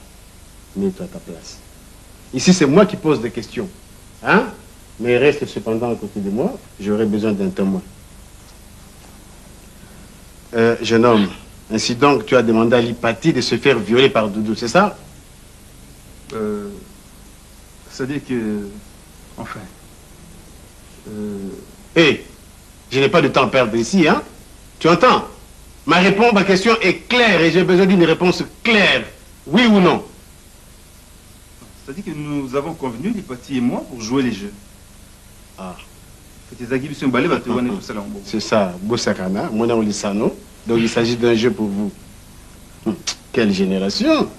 mets-toi à ta place. Ici, c'est moi qui pose des questions. Hein? Mais reste cependant à côté de moi, j'aurai besoin d'un témoin. Jeune homme, ainsi donc, tu as demandé à Lipati de se faire violer par Doudou, c'est ça? C'est-à-dire que... Enfin... Hé, je n'ai pas de temps à perdre ici, hein? Tu entends? Ma question est claire et j'ai besoin d'une réponse claire. Oui ou non? C'est-à-dire que nous avons convenu, Lipati et moi, pour jouer les jeux. Ah. C'est ça, Bosakana, Mona Olisano. Donc il s'agit d'un jeu pour vous. Quelle génération!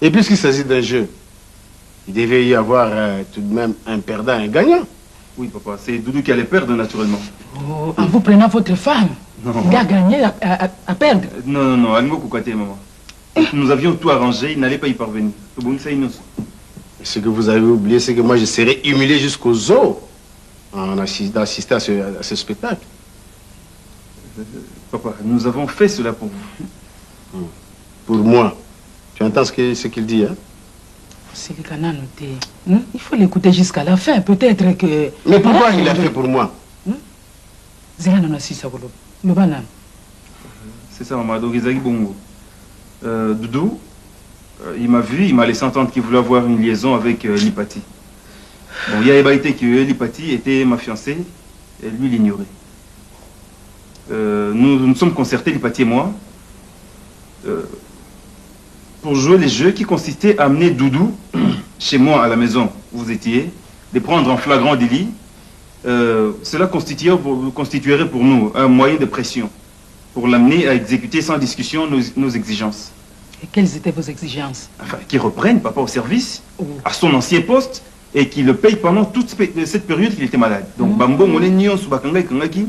Et puisqu'il s'agit d'un jeu, il devait y avoir tout de même un perdant et un gagnant. Oui, papa, c'est Doudou qui allait perdre naturellement. Oh, en vous prenant votre femme, il a gagné à perdre. Non, Almo Koukate, maman. Nous avions tout arrangé, il n'allait pas y parvenir. Ce que vous avez oublié, c'est que moi je serais humilié jusqu'aux os en assistant à ce spectacle. Papa, nous avons fait cela pour vous. Pour moi. Tu entends ce qu'il dit, hein? C'est le canal noté. Il faut l'écouter jusqu'à la fin. Peut-être que... Mais pourquoi il l'a fait pour moi? C'est ça, maman. Donc, Isaac Bongo. Doudou, il m'a vu, il m'a laissé entendre qu'il voulait avoir une liaison avec Lipati. Bon, il y a été que Lipati était ma fiancée et lui l'ignorait. Nous sommes concertés, Lipati et moi, pour jouer les jeux qui consistaient à amener Doudou chez moi à la maison où vous étiez, de prendre en flagrant délit. Cela constituerait pour nous un moyen de pression pour l'amener à exécuter sans discussion nos exigences. Et quelles étaient vos exigences? Enfin, qu'il reprenne papa au service, à son ancien poste, et qu'il le paye pendant toute cette période qu'il était malade. Donc, Bambo, Molenio, Subakanga, Kangaki,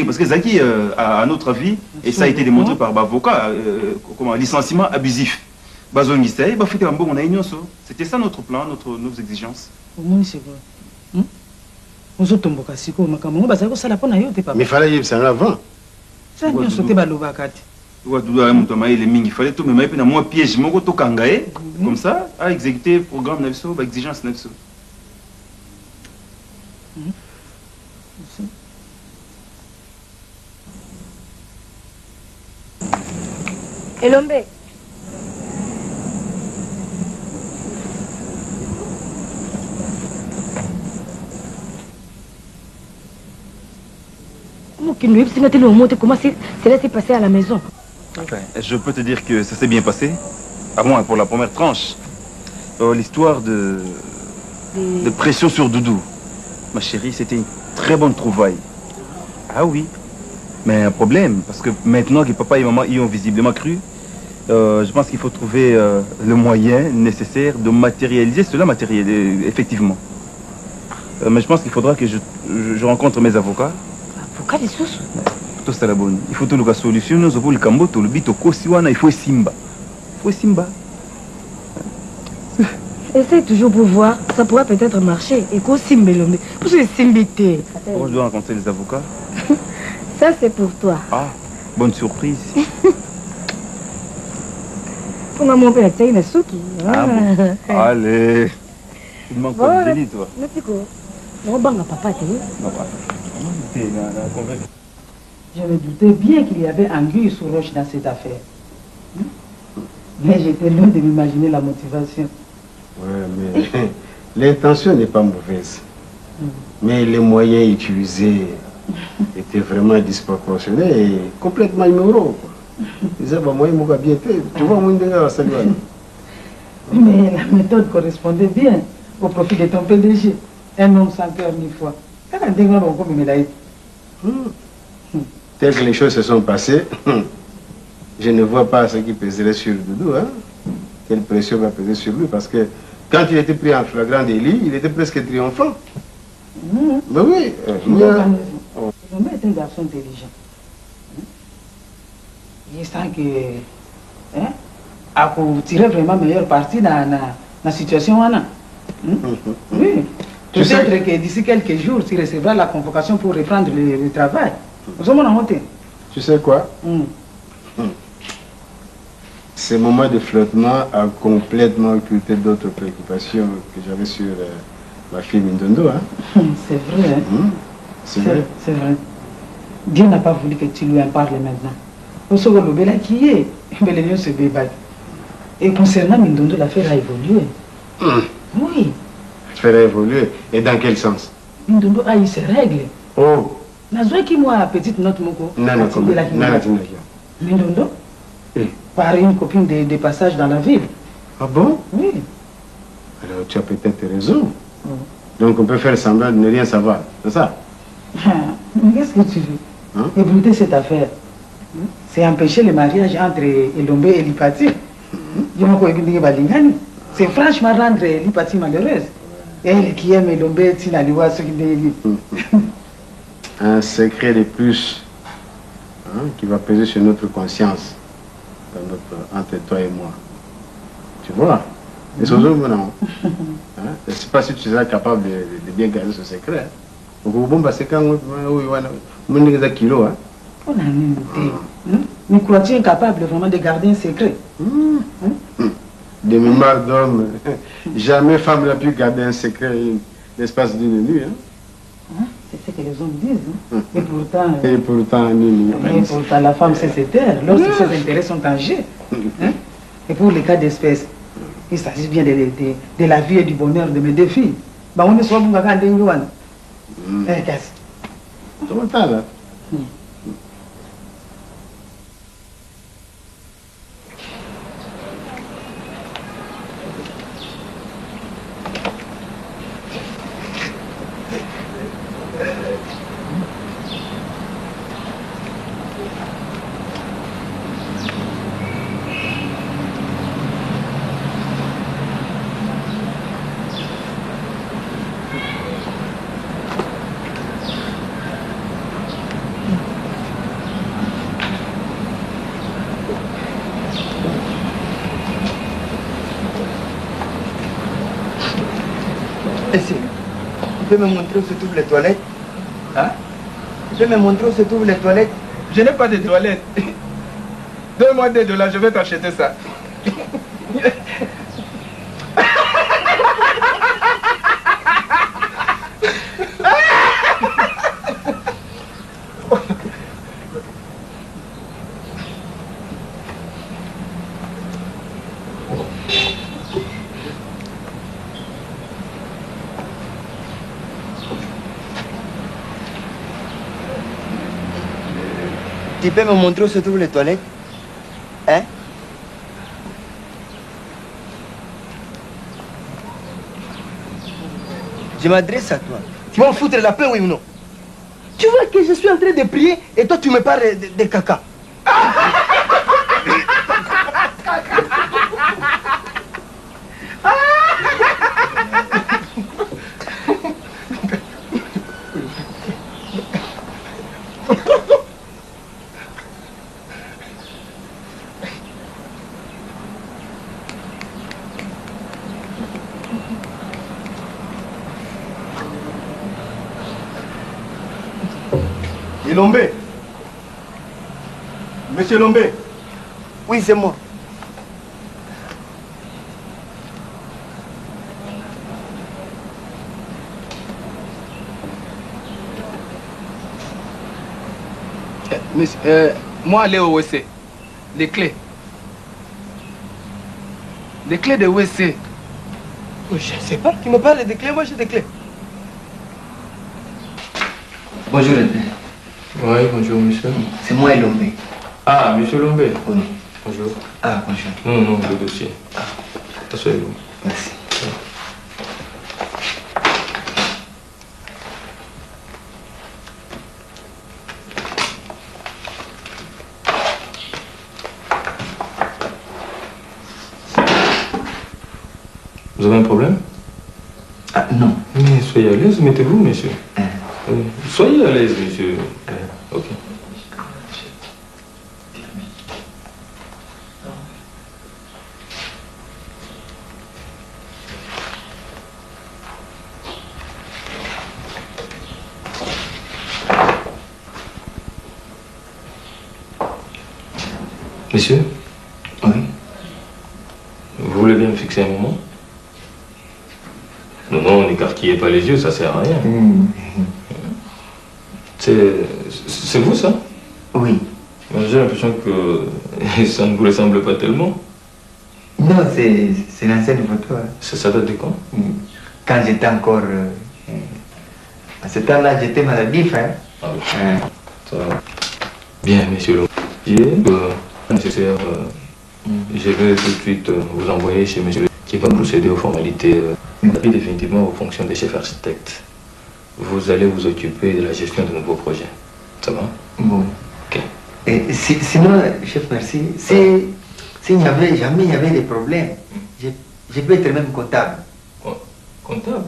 parce que Zaki, à notre avis, et ça a été démontré par l'avocat, licenciement abusif. C'était ça notre plan, nos exigences. Mais il fallait y aller avant. Il fallait tout me mettre dans mon piège, comme ça, à exécuter le programme, l'exigence. Elombe. Comment cela s'est passé à la maison? Enfin, je peux te dire que ça s'est bien passé, à moins pour la première tranche. L'histoire de pression sur Doudou. Ma chérie, c'était une très bonne trouvaille. Ah oui, mais un problème, parce que maintenant que papa et maman y ont visiblement cru, je pense qu'il faut trouver le moyen nécessaire de matérialiser cela, effectivement. Mais je pense qu'il faudra que je rencontre mes avocats. Avocats des sous? Tout ça la bonne. Il faut tout le solution, nous avons le cambo, tout le bito, kosiwana, il faut simba. Essaye toujours pour voir, ça pourra peut-être marcher. Et quoi simba l'homme? Pour se simbiter. Pourquoi je dois rencontrer les avocats? Ça c'est pour toi. Ah, bonne surprise. Pour maman, on peut la souki. Ah bon. Allez. Tu me manques pas de délit, toi. Non, bon, papa, tu Je me doutais bien qu'il y avait anguille sous roche dans cette affaire. Mais j'étais loin de m'imaginer la motivation. Ouais, mais l'intention n'est pas mauvaise. Mais les moyens utilisés étaient vraiment disproportionnés et complètement ignorants. Tu vois, mais la méthode correspondait bien au profit de ton PDG. Un homme sans cœur ni foi. Telles que les choses se sont passées, je ne vois pas ce qui pèserait sur Doudou. Hein? quelle pression va peser sur lui. Parce que quand il était pris en flagrant délit, il était presque triomphant. Mais oui. Lombe est un garçon intelligent. Il sent que a tiré vraiment meilleure partie dans la situation. Oui. Peut-être que d'ici quelques jours, tu recevras la convocation pour reprendre le travail. Nous sommes en montée. Tu sais quoi? Ce moment de flottement a complètement occulté d'autres préoccupations que j'avais sur ma fille Mindondo. Hein? C'est vrai. Hein? C'est vrai. C'est vrai. Dieu n'a pas voulu que tu lui en parles maintenant. Nous sommes le bel qui est, mais les lieux se débattent. Et concernant Mindondo, l'affaire a évolué. Oui. L'affaire a évolué. Et dans quel sens? Mindondo a eu ses règles. Oh. Nazwa qui moi petite note moko. Nana, Mindondo? Par une copine de passage dans la ville. Ah bon? Oui. Alors tu as peut-être raison. Donc on peut faire semblant de ne rien savoir, c'est ça? Mais qu'est-ce que tu veux? Ébruiter cette affaire. C'est empêcher le mariage entre Elombe et Lipati. C'est franchement rendre Lipati malheureuse. Elle qui aime Elombe, Tinaliwa, ce qui dit. Un secret de plus qui va peser sur notre conscience entre toi et moi. Tu vois? Et ce jour, non. Je ne sais pas si tu seras capable de bien garder ce secret. Mais crois-tu incapable vraiment de garder un secret? De mémoire d'homme, jamais femme n'a pu garder un secret l'espace d'une nuit. C'est ce que les hommes disent. Et pourtant... Et pourtant, la femme sait se taire lorsque ses intérêts sont en jeu. Et pour les cas d'espèce, il s'agit bien de la vie et du bonheur de mes deux filles. On est soit bon à qu'est-ce? Tu peux me montrer où se trouvent les toilettes? Hein? Tu peux me montrer où se trouvent les toilettes? Je n'ai pas de toilettes. Donne-moi $2, je vais t'acheter ça. Tu peux me montrer où se trouvent les toilettes? Hein? Je m'adresse à toi. Tu vas me foutre la paix, oui ou non? Tu vois que je suis en train de prier et toi tu me parles de caca. Lombe. Monsieur Lombe. Oui, c'est moi. Moi, aller au WC. Les clés. Les clés de WC. Je ne sais pas. Tu me parles des clés, moi j'ai des clés. Bonjour, Oui, bonjour, monsieur. C'est moi, Lombe. Ah, monsieur Lombe. Oui. Bonjour. Ah, bonjour. Non, le dossier. Asseyez-vous. Merci. Vous avez un problème? Ah, non. Mais soyez à l'aise, mettez-vous, monsieur. Oui. Soyez à l'aise, monsieur. Ok. Monsieur? Oui. Vous voulez bien me fixer un moment? Non, non, n'écarquillez pas les yeux, ça sert à rien. C'est vous, ça? Oui. J'ai l'impression que ça ne vous ressemble pas tellement. Non, c'est l'ancienne photo. Hein. Ça date de quand? Quand j'étais encore... à ce temps-là, j'étais maladif. Hein. Ah oui. Ça va. Bien, monsieur le nécessaire, je vais tout de suite vous envoyer chez monsieur qui va procéder aux formalités et définitivement aux fonctions des chefs architectes. Vous allez vous occuper de la gestion de nouveaux projets. Ça va? Bon. Ok. Et sinon, chef, merci. S'il n'y avait jamais des problèmes, je peux être même comptable. Comptable?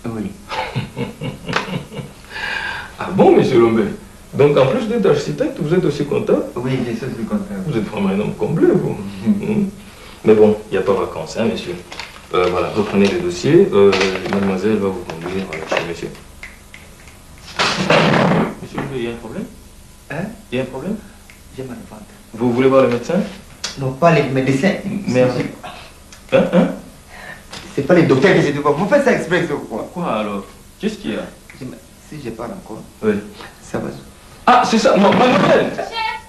Oui. Ah bon, monsieur Lombé? Donc en plus d'être architecte, vous êtes aussi comptable? Oui, je suis aussi comptable. Vous êtes vraiment un homme comblé, vous. Mais bon, il n'y a pas vacances, hein, monsieur. Voilà, reprenez les dossiers. Mademoiselle va vous conduire chez monsieur. Monsieur Lombé, il y a un problème? Hein? Il y a un problème? J'ai mal au ventre. Vous voulez voir le médecin? Non, pas les médecins. Mais... Hein? C'est pas les docteurs que je dois voir. Vous faites ça exprès ou quoi? Quoi alors? Qu'est-ce qu'il y a? Si je parle encore, oui. Ça va. Ah, c'est ça. Non, mademoiselle.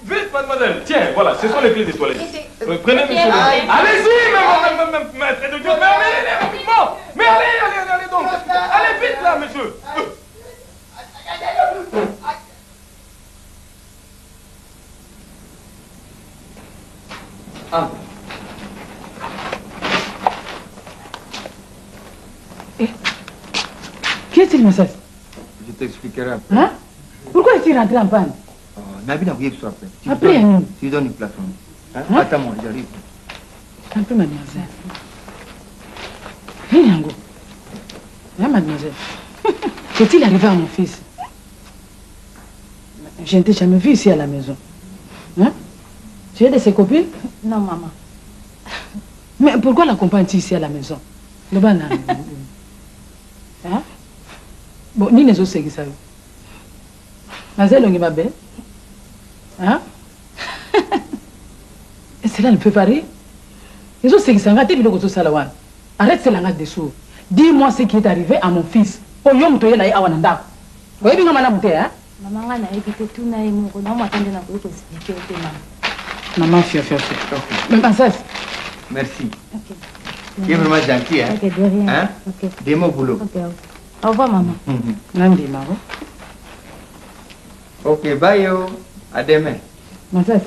Vite, mademoiselle. Tiens, voilà, ce sont les clés des toilettes. Prenez monsieur. Allez-y, maître de Dieu. Mais allez, rapidement. Mais allez donc. Allez vite là, monsieur. Ah. Qui est-il, monsieur? Je t'expliquerai après. Hein? Pourquoi es-tu rentré en panne? Nabi n'a oublié que ce soit après. Après, hein? Tu donnes une plateforme. Hein? Hein? Attends-moi, j'arrive. Un peu, mademoiselle. Viens, Yango. Hein, mademoiselle? Qu'est-il arrivé à mon fils? Je ne t'ai jamais vu ici à la maison. Hein? Tu es de ses copines? Non, maman. Mais pourquoi l'accompagnes-tu ici à la maison? Le banane. Hein? Bon, ni les autres, c'est qui ça. Mademoiselle Ongi, ma belle. Hein? Et cela ne peut pas rire. Les autres, c'est qui ça. Arrête ce langage de sourds. Dis-moi ce qui est arrivé à mon fils. Maman, maman, fais. Mais princesse. Merci. Tu es vraiment gentil, hein? Ok, de rien. Hein? Ok. Des mots boulot. Ok. Au revoir, maman. Nandi, maman. Ok, bye yo. À demain. Princesse,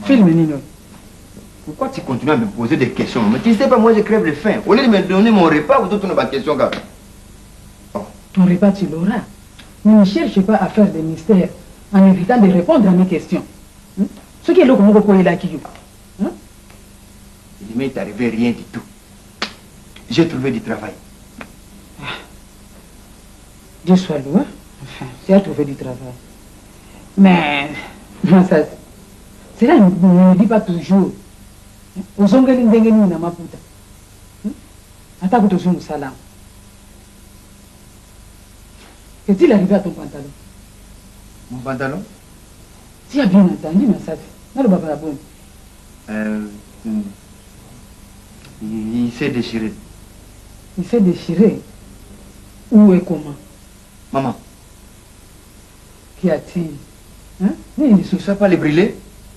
filme Nino. Pourquoi tu continues à me poser des questions? Mais tu sais pas, moi je crève de faim. Au lieu de me donner mon repas, vous tournez ma question, gars. Ton repas, tu l'auras. Mais ne cherche pas à faire des mystères en évitant de répondre à mes questions. Ce qui est là, comment vous là qui joue. Il ne m'est arrivé rien du tout. J'ai trouvé du travail. Dieu soit loué. Enfin, tu as trouvé du travail. Mais, ça, cela ne dit pas toujours. Aux ongles n'engagent pas ma puta. Attends, tu es salam. Qu'est-il arrivé à ton pantalon? Mon pantalon? Tu as bien entendu, mais ça, non, le baba bon. Il s'est déchiré. Il s'est déchiré. Où et comment? Maman. Qu'y a-t-il? Hein? Il ne se fait pas les brûler?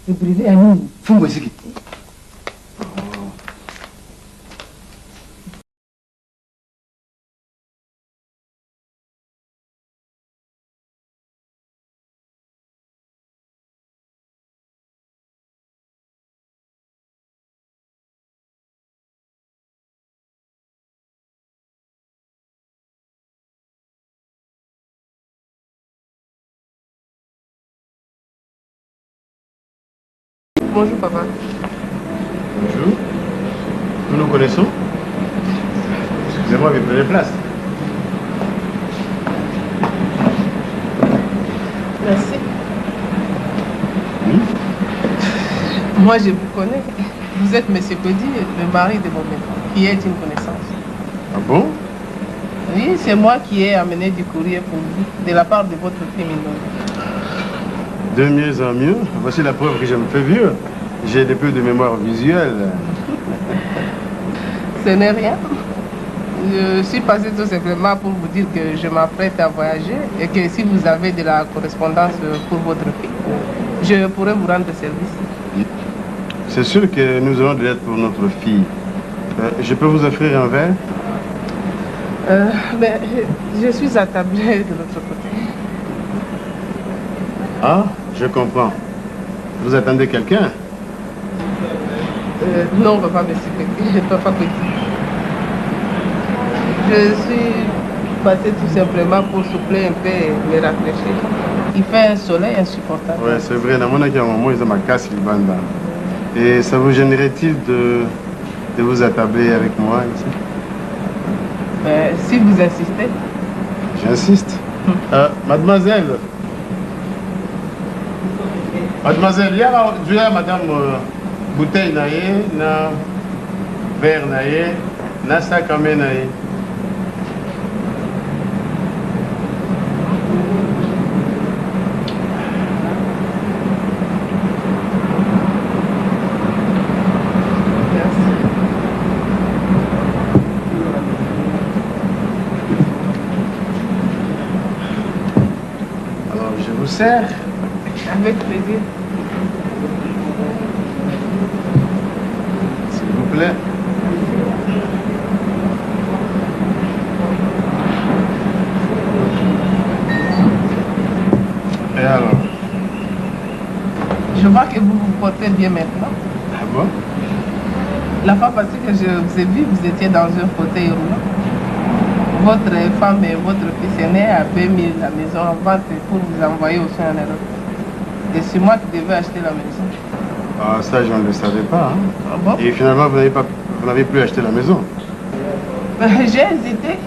Les brûler à nous. Fungo ici. Bonjour papa. Bonjour. Nous nous connaissons? Excusez-moi, mais prenez place. Merci. Moi, je vous connais. Vous êtes M. Cody, le mari de mon maître, qui est une connaissance. Ah bon? Oui, c'est moi qui ai amené du courrier pour vous, de la part de votre fille Mindongo. De mieux en mieux. Voici la preuve que je me fais vieux. J'ai des peu de mémoire visuelle. Ce n'est rien. Je suis passé tout simplement pour vous dire que je m'apprête à voyager et que si vous avez de la correspondance pour votre fille, je pourrais vous rendre service. C'est sûr que nous aurons de l'aide pour notre fille. Je peux vous offrir un verre? Mais je suis attablé de l'autre côté. Ah, je comprends. Vous attendez quelqu'un? Non, papa, monsieur, papa Petit. Je suis passé tout simplement pour souffler un peu et me rafraîchir. Il fait un soleil insupportable. Oui, c'est vrai. Dans mon cas, moi, ils ont ma casse, ils vendent là. Et ça vous gênerait-il de vous attabler avec moi ici? Si vous insistez. J'insiste. Mademoiselle. Mademoiselle, il y a madame bouteille naïe, na verre naïe, na sac à main naïe. Alors, je vous sers. Avec plaisir. S'il vous plaît. Et alors? Je vois que vous vous portez bien maintenant. Ah bon? La fois passée que je vous ai vu, vous étiez dans un fauteuil roulant. Votre femme et votre fils aîné avaient mis la maison en vente pour vous envoyer au soin en Europe. Et c'est moi qui devais acheter la maison. Ah, ça, je ne le savais pas. Hein? Ah bon? Et finalement, vous n'avez plus acheté la maison? J'ai hésité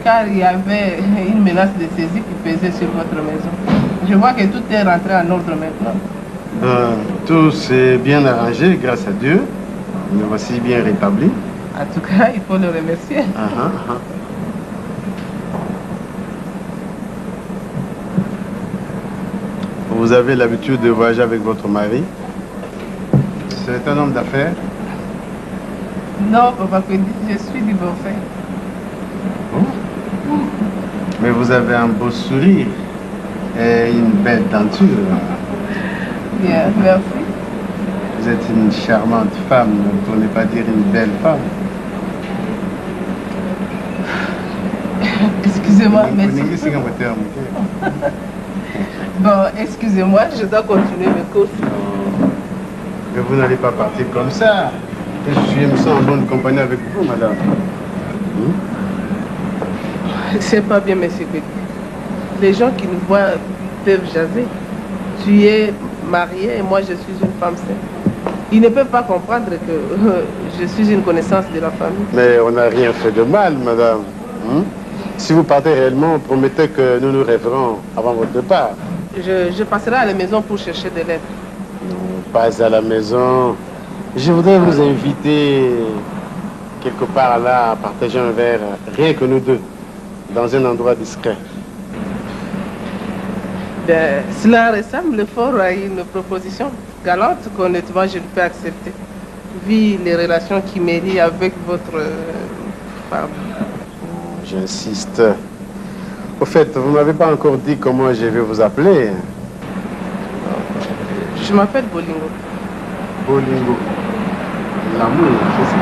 car il y avait une menace de saisie qui pesait sur votre maison. Je vois que tout est rentré en ordre maintenant. Tout s'est bien arrangé, grâce à Dieu. Nous voici bien rétablis. En tout cas, il faut le remercier. Vous avez l'habitude de voyager avec votre mari? C'est un homme d'affaires? Non, papa, je suis divorcée. Oh. Mais vous avez un beau sourire et une belle denture. Bien, merci. Vous êtes une charmante femme, pour ne pas dire une belle femme. Excusez-moi, mais... Bon, excusez-moi, je dois continuer mes courses. Mais vous n'allez pas partir comme ça. Je me sens en bonne compagnie avec vous, madame. C'est pas bien, monsieur Petit. Les gens qui nous voient peuvent jaser. Tu es mariée et moi je suis une femme saine. Ils ne peuvent pas comprendre que je suis une connaissance de la famille. Mais on n'a rien fait de mal, madame. Si vous partez réellement, promettez que nous nous rêverons avant votre départ. Je passerai à la maison pour chercher des lettres. Pas à la maison. Je voudrais vous inviter quelque part là à partager un verre, rien que nous deux, dans un endroit discret. Ben, cela ressemble fort à une proposition galante qu'honnêtement je ne peux accepter, vu les relations qui me lient avec votre femme. J'insiste. Au fait, vous ne m'avez pas encore dit comment je vais vous appeler. Je m'appelle Bolingo. Bolingo. L'amour, c'est ça.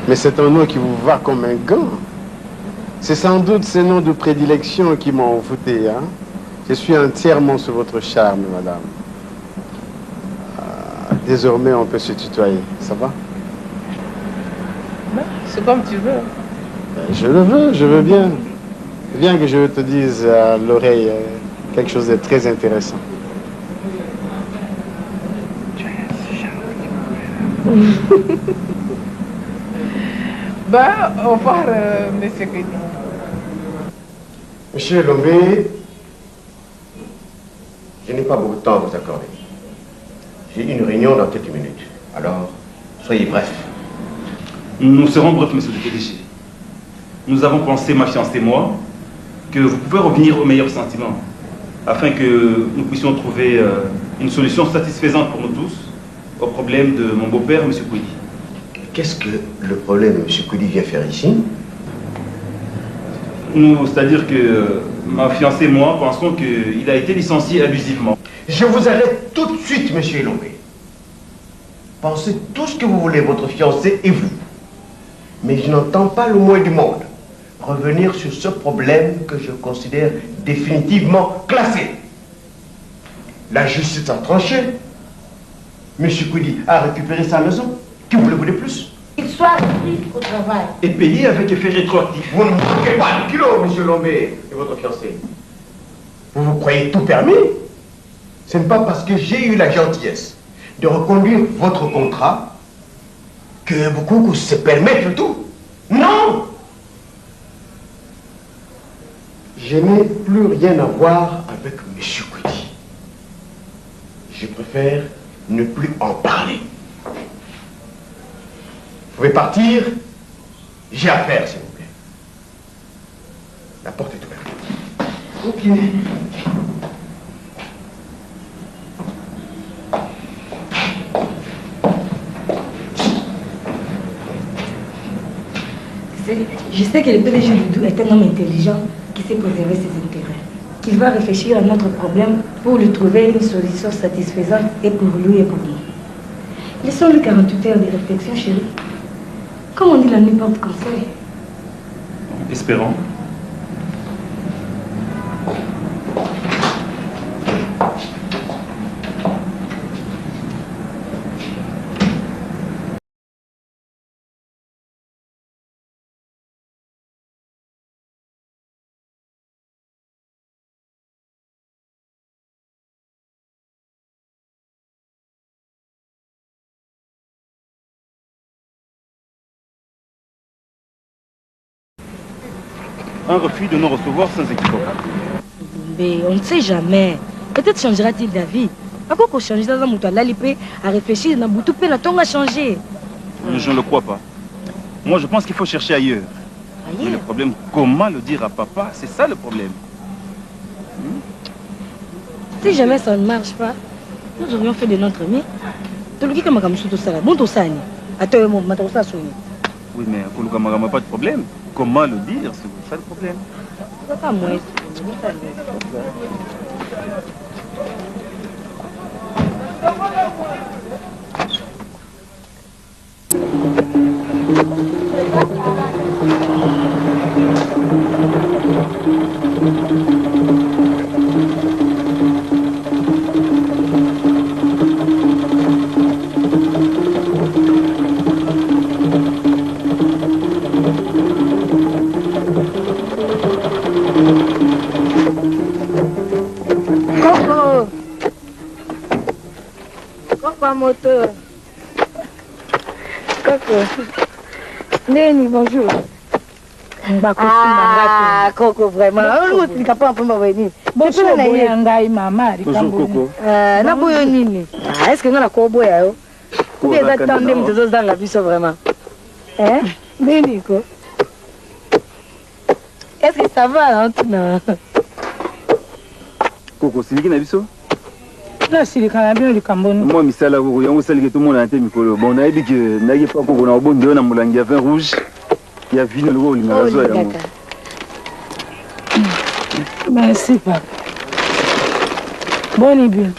Mais c'est un nom qui vous va comme un gant. C'est sans doute ces noms de prédilection qui m'ont envoûté. Hein? Je suis entièrement sous votre charme, madame. Désormais, on peut se tutoyer. Ça va? C'est comme tu veux. Je le veux, je veux bien. Viens que je te dise à l'oreille quelque chose de très intéressant. Ben, au revoir, monsieur Kedi. Monsieur Lombé, je n'ai pas beaucoup de temps à vous accorder. J'ai une réunion dans quelques minutes. Alors, soyez bref. Nous serons brefs, monsieur le PDG. Nous avons pensé, ma fiancée et moi, que vous pouvez revenir au meilleur sentiment, afin que nous puissions trouver une solution satisfaisante pour nous tous au problème de mon beau-père, M. Kouidi. Qu'est-ce que le problème M. Kouidi vient faire ici? C'est-à-dire que ma fiancée et moi pensons qu'il a été licencié abusivement. Je vous arrête tout de suite, monsieur Lombé. Pensez tout ce que vous voulez, votre fiancé et vous. Mais je n'entends pas le moins du monde revenir sur ce problème que je considère définitivement classé. La justice a tranché. Monsieur Kouidi a récupéré sa maison. Que voulez-vous de plus? Qu'il soit pris au travail. Et payé avec effet rétroactif. Vous ne manquez pas de kilos, monsieur Lombé et votre fiancé. Vous vous croyez tout permis? Ce n'est pas parce que j'ai eu la gentillesse de reconduire votre contrat que beaucoup se permettent le tout. Non! Je n'ai plus rien à voir avec monsieur Kouidi. Je préfère ne plus en parler. Vous pouvez partir. J'ai affaire, s'il vous plaît. La porte est ouverte. Ok. Je sais que le PDG Doudou est un homme intelligent qui sait préserver ses intérêts. Qu'il va réfléchir à notre problème pour lui trouver une solution satisfaisante et pour lui et pour nous. Laissons-lui 48 heures de réflexion, chérie. Comme on dit, la nuit porte conseil. Espérons. Un refus de nous recevoir sans équivoque. Mais on ne sait jamais. Peut-être changera-t-il d'avis. À quoi qu'on change dans un mouton à réfléchir dans Boutou la tongue a changé. Je ne le crois pas. Moi, je pense qu'il faut chercher ailleurs. Mais le problème, comment le dire à papa, c'est ça le problème. Si jamais ça ne marche pas, nous aurions fait de notre mieux. Tout le qui comme tout ça, bon tout ça, attends, oui, mais Koulouka pas de problème. Comment le dire, c'est ça le problème. C'est pas moi. Moteur. Coco. Néni, bonjour. Ah, Coco, vraiment. Tu n'as pas venir. Bonjour, Coco. Est-ce que nous avons coboya? Vous êtes attendez, nous dans la vie, vraiment. Hein? Néni, Coco. Est-ce que ça va, non? Coco, c'est qui n'a vu ça? Là, c'est le Canadien du Cameroun. Moi, je suis là, je suis là, tout le monde a été micro. Bon, on a dit que n'a pas qu'on a bon de on a moulangé vin rouge. Il y a vin le rôle, il m'a raison. Merci, papa. Bon, et bien.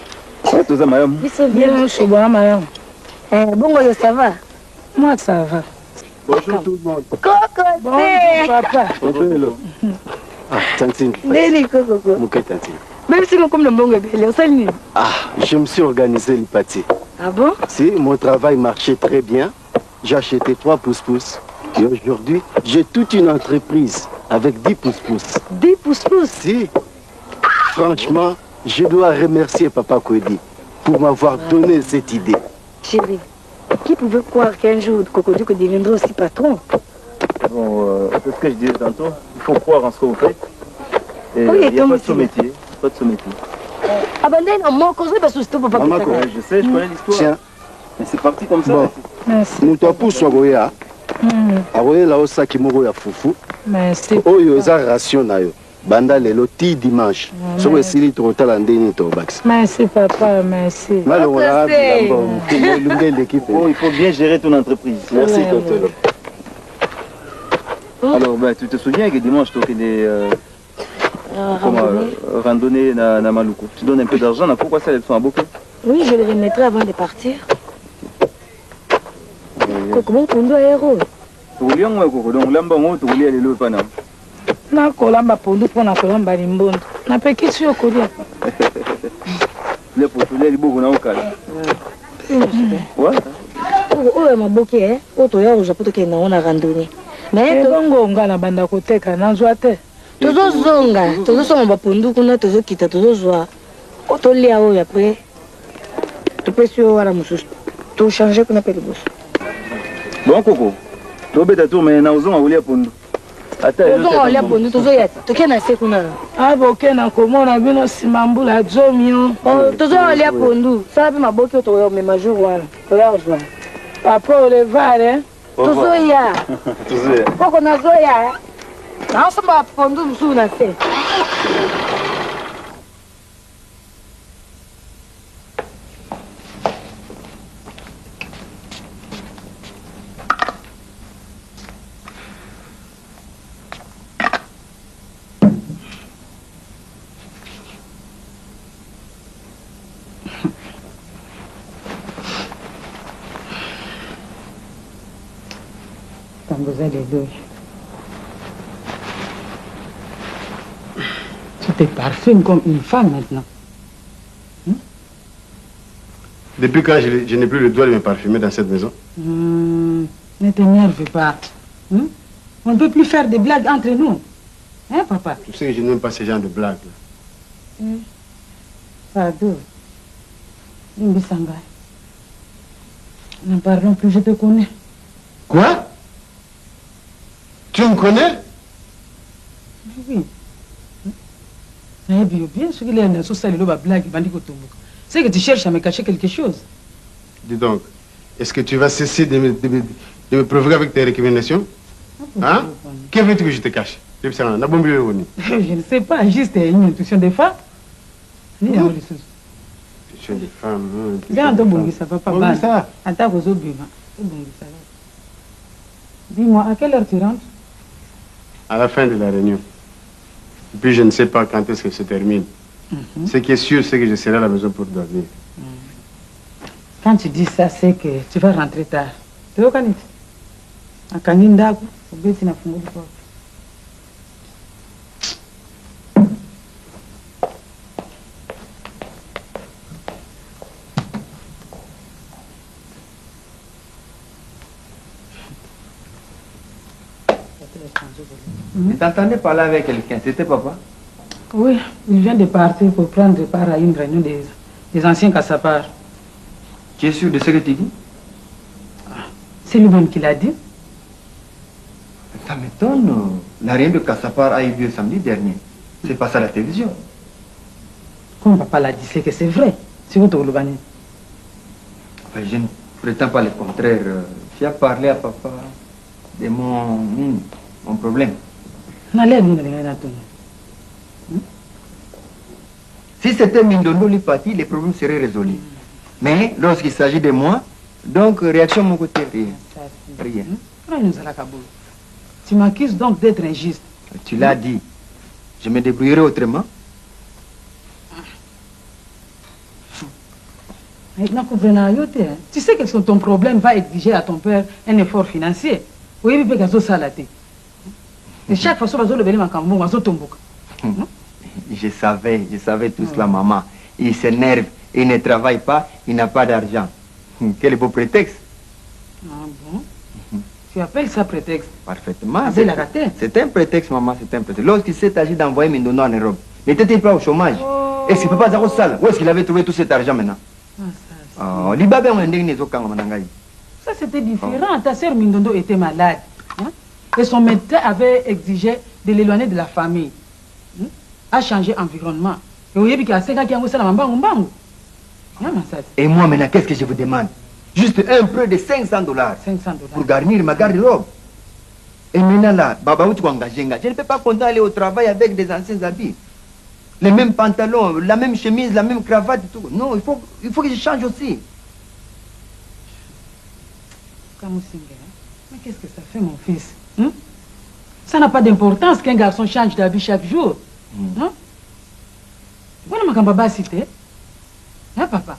Tout ça, madame. Bien, je suis bon, madame. Bon, ça va? Moi, ça va. Bonjour tout le monde. Coco, bonjour, papa. Bonjour. Ah, Tantine. Néni, Coco. Mouké, Tantine. Même si nous comme le bon bébé, ah, je me suis organisé le pâté. Ah bon? Si, mon travail marchait très bien. J'ai acheté 3 pouces-pouces. Et aujourd'hui, j'ai toute une entreprise avec 10 pouces-pouces. 10 pouces-pouces? Si. Franchement, je dois remercier Papa Kouidi pour m'avoir donné cette idée. Chérie, qui pouvait croire qu'un jour Coco Duc deviendra aussi patron? c'est ce que je disais tantôt. Il faut croire en ce que vous faites. Et Oui, il n'y a pas de Thomas, sous-métier. Pas de sous-métier. Abandonne, on m'a causé parce que c'était pour pas Maman, que ça je sais, je connais l'histoire. Tiens. Mais c'est parti comme ça. Bon. Merci. Nous t'en poussons à Goya. À Goya, là, au sac, il m'a foufou. Merci. Oh, il y a ration, là. Banda le loti dimanche. Ce que c'est trop tard en dernier tobax. Merci papa, merci. Oh, il faut bien gérer ton entreprise. Merci, docteur. Alors, ben, tu te souviens que dimanche, tu as fait des randonnées à Maluku. Tu donnes un peu d'argent, pourquoi ça, elles sont à beaucoup? Oui, je le remettrai avant de partir. Comment on doit héros? Donc, l'amba, tu voulais aller le panam. Na kolamba pondu pona kolamba limbondo. Na pekisi yo kolia. Le potulia libogo na okala. Ouais. Oh, ma boke, hein. Oh, tu as aujourd'hui que na on a randonné. Mais tu bongo ngala banda koteka na nzwate. Tozo zonga, tozo soma ba pondu kuna tozo kita tozo zwa. Oh, to lia o après. Tu peux sur wala mususu. Tu changer kuna pele boss. Bon Coco. Tu beta tour mais na ozonga olia pondu. Tozo olia pondu tozo ya. To kena se kuna. Ah bokena komona bino simambula zomio. Oh, tozo olia pondu. Ça be ma boke to yo me major wala. To ya ozwa. Papa ole vale. Tozo ya. Tozo ya. Poko na zo ya. Na samba pondu musu na se. Vous allez deux. Tu te parfumes comme une femme maintenant. Depuis quand je n'ai plus le droit de me parfumer dans cette maison? Ne t'énerve pas. On ne peut plus faire des blagues entre nous. Hein, papa? Tu sais que je n'aime pas ce genre de blagues. Pardon. Limbi Sangay. N'en parlons plus, je te connais. Quoi? Tu me connais? Oui. Bien sûr qu'il y a une société blague, c'est que tu cherches à me cacher quelque chose. Dis donc, est-ce que tu vas cesser de me provoquer avec tes récriminations? Hein? Que veux-tu que je te cache? Je ne sais pas, juste une intuition des femmes. Intuition des femmes. Bien, ça va pas mal. Dis-moi, à quelle heure tu rentres? À la fin de la réunion. Et puis je ne sais pas quand est-ce que se termine. Ce qui est sûr, c'est que je serai à la maison pour dormir. Quand tu dis ça, c'est que tu vas rentrer tard. Tu vois quand à Kanindaku, au bête, il n'a pas de porte. Tu t'entendais parler avec quelqu'un, c'était papa? Oui, il vient de partir pour prendre part à une réunion des anciens Kassapar. Tu es sûr de ce que tu dis? C'est lui-même qui l'a dit. Ça m'étonne. La réunion de Kassapar a eu lieu samedi dernier. C'est passé à la télévision. Comme papa l'a dit, c'est que c'est vrai. C'est votre Olubani. Enfin, je ne prétends pas le contraire. Tu as parlé à papa de mon problème. Si c'était Mindondo Lipati, les problèmes seraient résolus. Mais lorsqu'il s'agit de moi, donc réaction de mon côté, rien. Tu m'accuses donc d'être injuste. Tu l'as dit. Je me débrouillerai autrement. Tu sais que ton problème va exiger à ton père un effort financier. Oui, mais de chaque façon, je savais tout cela, maman. Il s'énerve, il ne travaille pas, il n'a pas d'argent. Quel beau prétexte. Ah bon? Tu appelles ça prétexte? Parfaitement. C'est un prétexte, maman, c'est un prétexte. Lorsqu'il s'est agi d'envoyer Mindono en Europe, n'était-il pas au chômage? Est-ce qu'il ne peut pas avoir ça? Où est-ce qu'il avait trouvé tout cet argent maintenant? Ça, c'était différent. Ta sœur Mindondo était malade. Hein? Et son médecin avait exigé de l'éloigner de la famille. A changé d'environnement. Et moi maintenant, qu'est-ce que je vous demande? Juste un prêt de 500 $. Pour garnir ma garde-robe. Et maintenant là, Baba, où tu engagé? Je ne peux pas compter aller au travail avec des anciens habits. Les mêmes pantalons, la même chemise, la même cravate et tout. Non, il faut que je change aussi. Mais qu'est-ce que ça fait, mon fils? Ça n'a pas d'importance qu'un garçon change d'habit chaque jour. Voilà ma grand-baba cité. Hein, papa?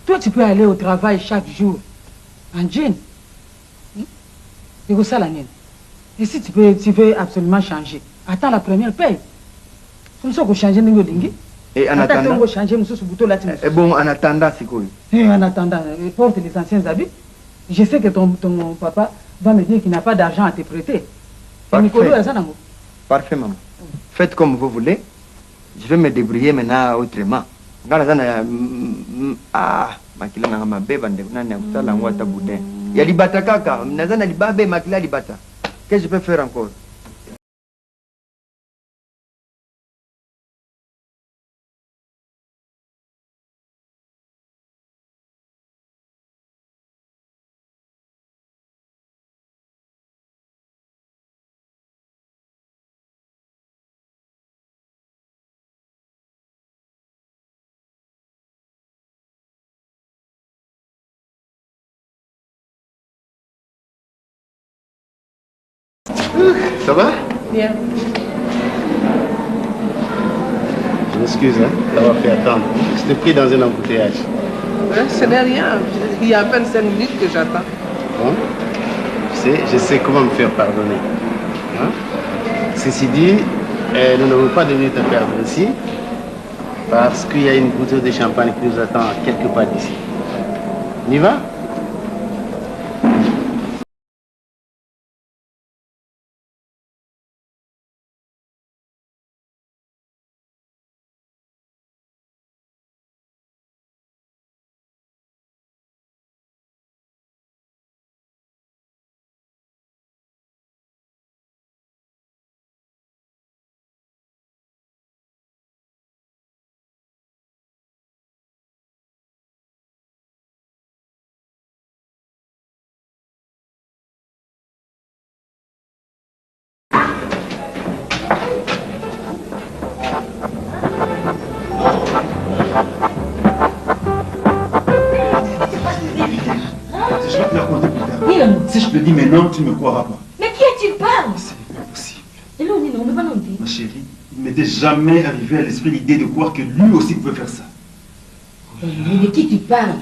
Toi, tu peux aller au travail chaque jour en jean. Et ça, la mienne. Et si tu veux absolument changer, attends la première paye. Comme ça, on change de et en attendant, bon, en attendant, c'est cool. Et en attendant, porte les anciens habits. Je sais que ton papa va me dire qu'il n'a pas d'argent à te prêter. Parfait, maman. Faites comme vous voulez. Je vais me débrouiller maintenant autrement. Makila na mabeba nani akutala ngwata boudin. Ya libata kaka, nazana libabe makila libata. Qu'est-ce que je peux faire encore? Ça va? Bien. Je m'excuse d'avoir fait attendre. Je t'ai pris dans un embouteillage. Ce n'est rien. Il y a à peine 5 minutes que j'attends. Bon, je sais comment me faire pardonner. Ceci dit, nous n'avons pas de minutes à perdre ici parce qu'il y a une bouteille de champagne qui nous attend quelque part d'ici. On y va? Si je te dis maintenant, tu ne me croiras pas. Mais qui est-il parle? C'est pas possible. Et là, on est non, mais pas non. Ma chérie, il ne m'était jamais arrivé à l'esprit l'idée de croire que lui aussi pouvait faire ça. Mais de qui tu parles?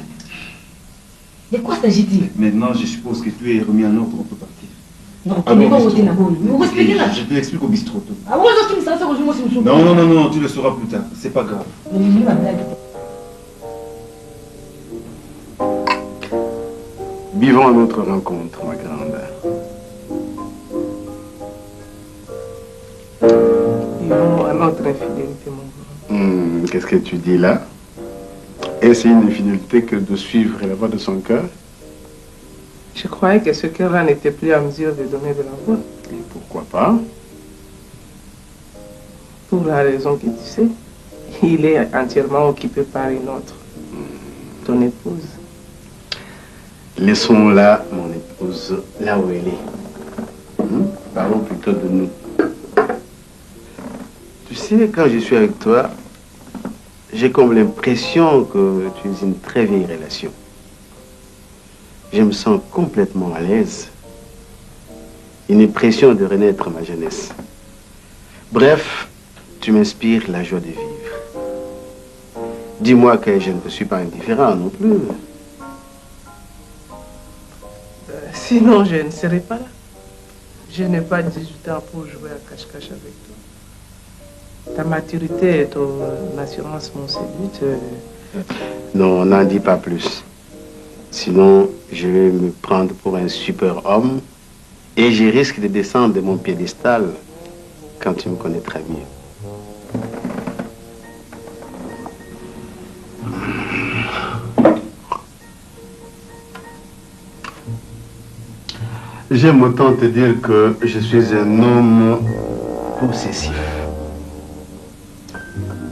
De quoi s'agit-il? Maintenant, je suppose que tu es remis en ordre, on peut partir. Non, tu n'es pas voté d'abord. Vous expliquez là. Je te l'explique au bistrot. Ah, moi, je suis ça, Non, tu le sauras plus tard. C'est pas grave. Vivons à notre rencontre, ma grande. Vivons à notre infidélité, mon grand. Qu'est-ce que tu dis là? Est-ce une infidélité que de suivre la voie de son cœur? Je croyais que ce cœur-là n'était plus à mesure de donner de la voix. Et pourquoi pas? Pour la raison que tu sais, il est entièrement occupé par une autre, ton épouse. Laissons-la, mon épouse, là où elle est. Parlons plutôt de nous. Tu sais, quand je suis avec toi, j'ai comme l'impression que tu es une très vieille relation. Je me sens complètement à l'aise. Une impression de renaître ma jeunesse. Bref, tu m'inspires la joie de vivre. Dis-moi que je ne te suis pas indifférent non plus. Sinon, je ne serais pas là. Je n'ai pas 18 ans pour jouer à cache-cache avec toi. Ta maturité et ton assurance m'ont séduite. Non, n'en dis pas plus. Sinon, je vais me prendre pour un super homme et je risque de descendre de mon piédestal quand tu me connaîtras mieux. J'aime autant te dire que je suis un homme possessif,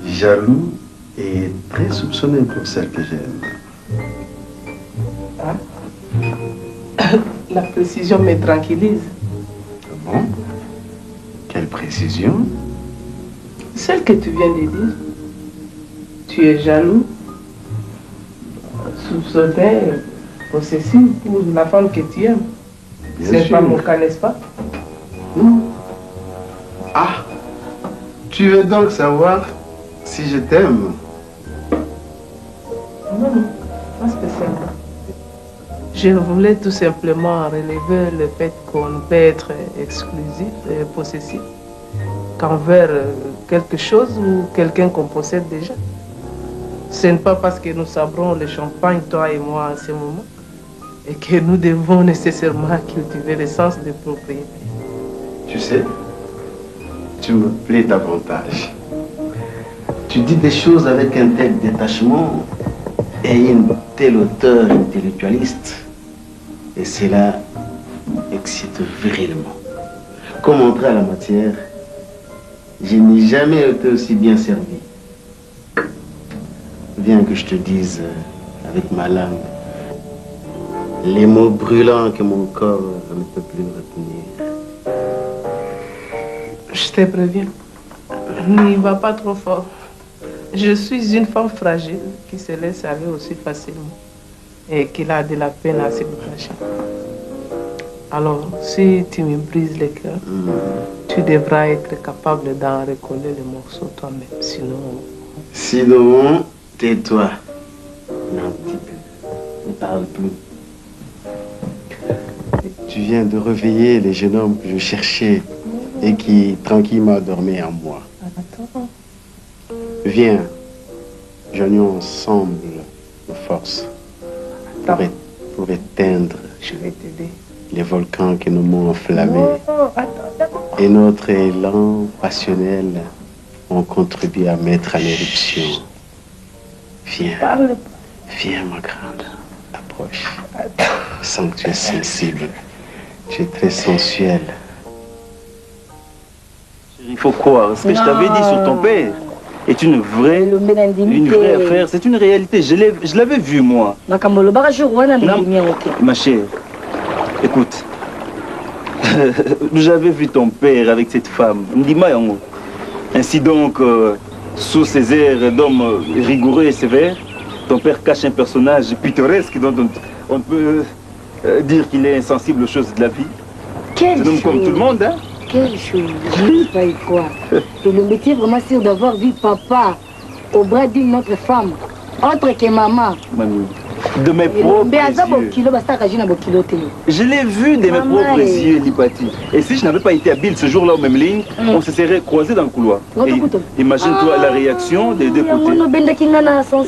jaloux et très soupçonné pour celle que j'aime. Hein? La précision me tranquillise. Ah bon? Quelle précision? Celle que tu viens de dire. Tu es jaloux, soupçonné, possessif pour la femme que tu aimes. C'est pas mon cas, n'est-ce pas? Non. Ah, tu veux donc savoir si je t'aime? Non, non, pas spécialement. Je voulais tout simplement relever le fait qu'on peut être exclusif et possessif qu'envers quelque chose ou quelqu'un qu'on possède déjà. Ce n'est pas parce que nous sabrons le champagne, toi et moi, en ce moment, et que nous devons nécessairement cultiver le sens de propriété. Tu sais, tu me plais davantage. Tu dis des choses avec un tel détachement et une telle hauteur intellectualiste. Et cela excite virilement. Comme entrer à la matière, je n'ai jamais été aussi bien servi. Viens que je te dise avec ma langue les mots brûlants que mon corps ne peut plus retenir. Je te préviens, n'y va pas trop fort. Je suis une femme fragile qui se laisse aller aussi facilement et qui a de la peine à se détacher. Alors, si tu me brises le cœur, tu devras être capable d'en recoller les morceaux toi-même, sinon... Sinon, tais-toi. Non, petit peu. Ne parle plus. Tu viens de réveiller les jeunes hommes que je cherchais et qui tranquillement dormaient en moi. Attends. Viens, joignons ensemble nos forces pour éteindre Je vais t'aider. les volcans qui nous m'ont enflammés. Et notre élan passionnel ont contribué à mettre en éruption. Viens, viens ma grande, approche. Sens que tu es sensible, tu es très sensuelle. Il faut croire. Ce que je t'avais dit sur ton père est une vraie affaire. C'est une réalité. Je l'avais vu, moi. Ma chère, écoute. J'avais vu ton père avec cette femme. Ainsi donc, sous ces airs d'homme rigoureux et sévère, ton père cache un personnage pittoresque dont on peut dire qu'il est insensible aux choses de la vie. C'est un homme comme tout le monde, hein? Quelle chose, pas quoi. Et le métier vraiment sûr d'avoir vu papa au bras d'une autre femme, autre que maman. Mamie, de mes propres yeux. Je l'ai vu de mes propres yeux, Lipati. Et si je n'avais pas été habile ce jour-là aux mêmes lignes, on se serait croisés dans le couloir. Imagine-toi la réaction des deux côtés.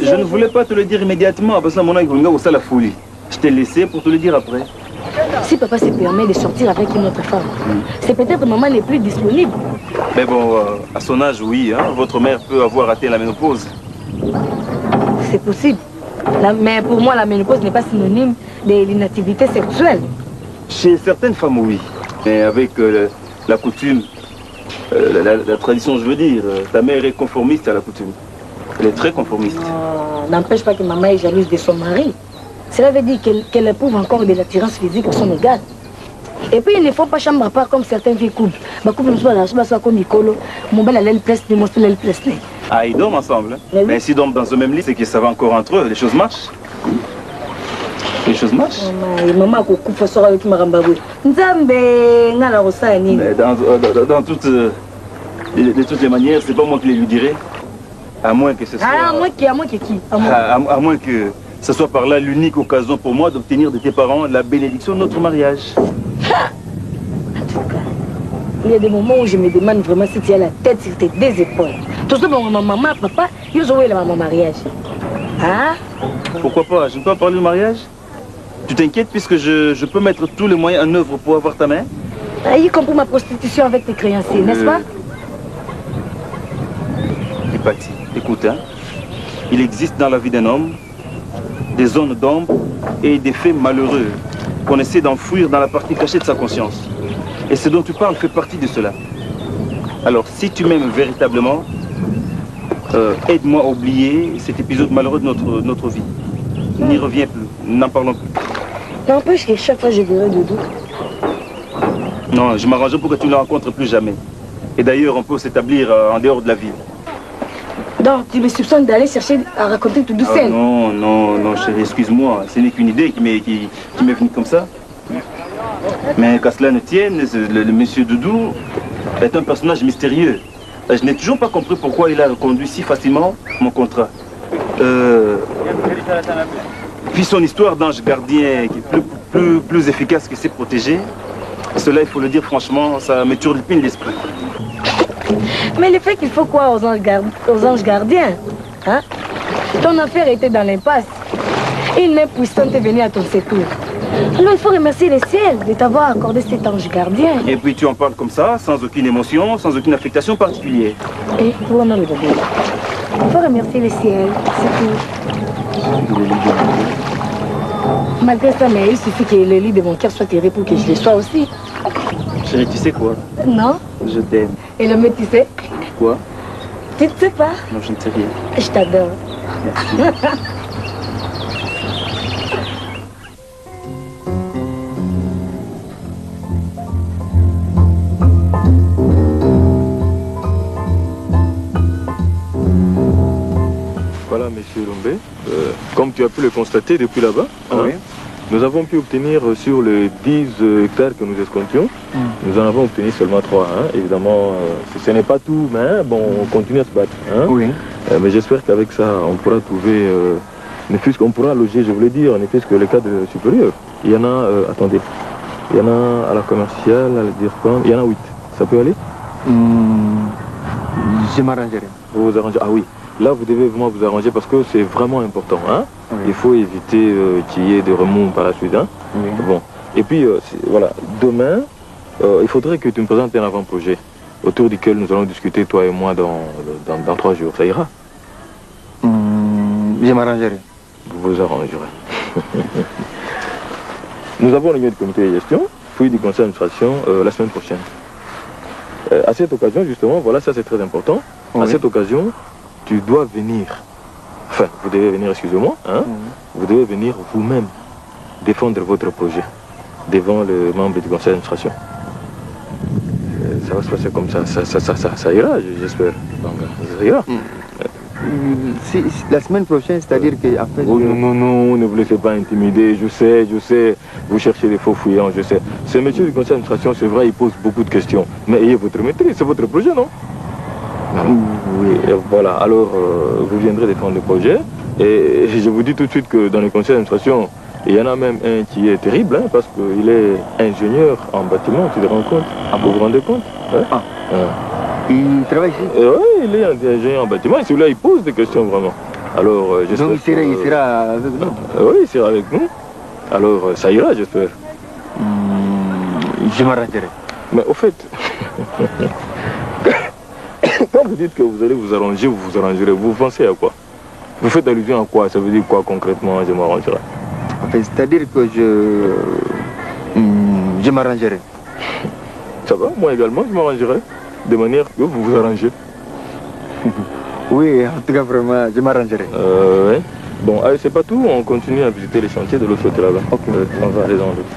Je ne voulais pas te le dire immédiatement, parce que mon âge, c'est la folie. Je t'ai laissé pour te le dire après. Si papa se permet de sortir avec une autre femme, c'est peut-être que maman n'est plus disponible. Mais bon, à son âge, oui, hein, votre mère peut avoir atteint la ménopause. C'est possible. Mais pour moi, la ménopause n'est pas synonyme de l'inactivité sexuelle. Chez certaines femmes, oui. Mais avec la coutume, la tradition, je veux dire, ta mère est conformiste à la coutume. Elle est très conformiste. N'empêche pas que maman est jalouse de son mari. Cela veut dire qu'elle éprouve encore de l'attirance physique à son égard. Et puis il ne faut pas chambre à part comme certains vieilles couples. Ah, ils dorment ensemble. Hein? Mais s'ils dorment dans un même lit, c'est que ça va encore entre eux. Les choses marchent. Les choses marchent. Maman, avec de toutes les manières, c'est pas moi qui les lui dirai. À moins que ce soit... À moins que ce soit par là l'unique occasion pour moi d'obtenir de tes parents la bénédiction de notre mariage. Il y a des moments où je me demande vraiment si tu as la tête sur tes deux épaules. Tout ça, maman, papa, ils ont eu mon mariage. Hein? Pourquoi pas? Je ne peux pas parler de mariage? Tu t'inquiètes puisque je peux mettre tous les moyens en œuvre pour avoir ta main? Y compris ma prostitution avec tes créanciers, n'est-ce pas? Lipati, écoute, hein? Il existe dans la vie d'un homme des zones d'ombre et des faits malheureux. qu'on essaie d'enfouir dans la partie cachée de sa conscience. Et ce dont tu parles fait partie de cela. Alors, si tu m'aimes véritablement, aide-moi à oublier cet épisode malheureux de notre vie. N'y reviens plus, n'en parlons plus. N'empêche que chaque fois je verrai Doudou. Non, je m'arrange pour que tu ne le rencontres plus jamais. Et d'ailleurs, on peut s'établir en dehors de la ville. Donc, tu me soupçonnes d'aller chercher à raconter Doudou seul? Non, non, non, chérie, excuse-moi. Ce n'est qu'une idée qui m'est venue comme ça. Mais qu'à cela ne tienne, le monsieur Doudou est un personnage mystérieux. Je n'ai toujours pas compris pourquoi il a reconduit si facilement mon contrat. Puis son histoire d'ange gardien qui est plus efficace que ses protégés, cela, il faut le dire franchement, ça me turlupine l'esprit. Mais le fait qu'il faut quoi aux anges gardiens, hein? Ton affaire était dans l'impasse. Une main puissante est venue à ton secours. Alors il faut remercier le ciel de t'avoir accordé cet ange gardien. Et puis tu en parles comme ça, sans aucune émotion, sans aucune affectation particulière. Et pour le bébé, il faut remercier le ciel, c'est tout. Malgré ça, mais il suffit que le lit de mon cœur soit tiré pour que je le sois aussi. Chérie, tu sais quoi? Non? Je t'aime. Et le mec, tu sais? Quoi? Tu ne sais pas? Non, je ne sais rien. Je t'adore. Voilà, monsieur Lombé, comme tu as pu le constater depuis là-bas, Oui. Nous avons pu obtenir sur les 10 hectares que nous escomptions, nous en avons obtenu seulement 3. Hein. Évidemment, ce n'est pas tout, mais bon, on continue à se battre. Hein. Oui. Mais j'espère qu'avec ça, on pourra trouver, ne fût-ce qu'on pourra loger, je voulais dire, ne fût-ce que les cadres supérieurs. Il y en a, attendez, il y en a à la commerciale, à la DIRCOM, il y en a 8. Ça peut aller? Je m'arrangerai. Vous vous arrangez? Ah oui. Là, vous devez vraiment vous arranger parce que c'est vraiment important. Hein? Oui. Il faut éviter qu'il y ait des remous par la suite. Hein? Oui. Bon. Et puis, voilà, demain, il faudrait que tu me présentes un avant-projet autour duquel nous allons discuter, toi et moi, dans 3 jours. Ça ira? Je m'arrangerai. Vous vous arrangerez. Nous avons réunion du comité de gestion, puis du conseil d'administration la semaine prochaine. À cette occasion, justement, voilà, ça c'est très important. Oui. À cette occasion, tu dois venir, enfin, vous devez venir, excusez-moi, hein, vous devez venir vous-même défendre votre projet devant le membre du conseil d'administration. Ça va se passer comme ça, ça ira, j'espère. Ça ira. La semaine prochaine, c'est-à-dire qu'en fait... Oh, non, ne vous laissez pas intimider, je sais, vous cherchez des faux fouillants, je sais. Ce monsieur du conseil d'administration, c'est vrai, il pose beaucoup de questions, mais ayez votre maîtrise, c'est votre projet, non? Oui, voilà, alors vous viendrez défendre le projet, et je vous dis tout de suite que dans le conseil d'administration, il y en a même un qui est terrible, hein, parce qu'il est ingénieur en bâtiment, tu te rends compte? Vous vous rendez compte? Hein? Il travaille ici? Oui, il est ingénieur en bâtiment, et celui-là, il pose des questions vraiment. Alors, j'espère. Donc il sera avec nous? Oui, il sera avec nous. Alors, ça ira, j'espère. Je m'arrêterai. Mais au fait, quand vous dites que vous allez vous arranger, vous vous arrangerez, vous pensez à quoi? Vous faites allusion à quoi? Ça veut dire quoi concrètement, je m'arrangerai? Enfin, c'est-à-dire que je m'arrangerai. Ça va, moi également, je m'arrangerai. De manière que vous vous arrangez. Oui, en tout cas, vraiment, je m'arrangerai. Ouais. Bon, allez, c'est pas tout, on continue à visiter les chantiers de l'autre côté là-bas. Ok. On va aller dans l'autre.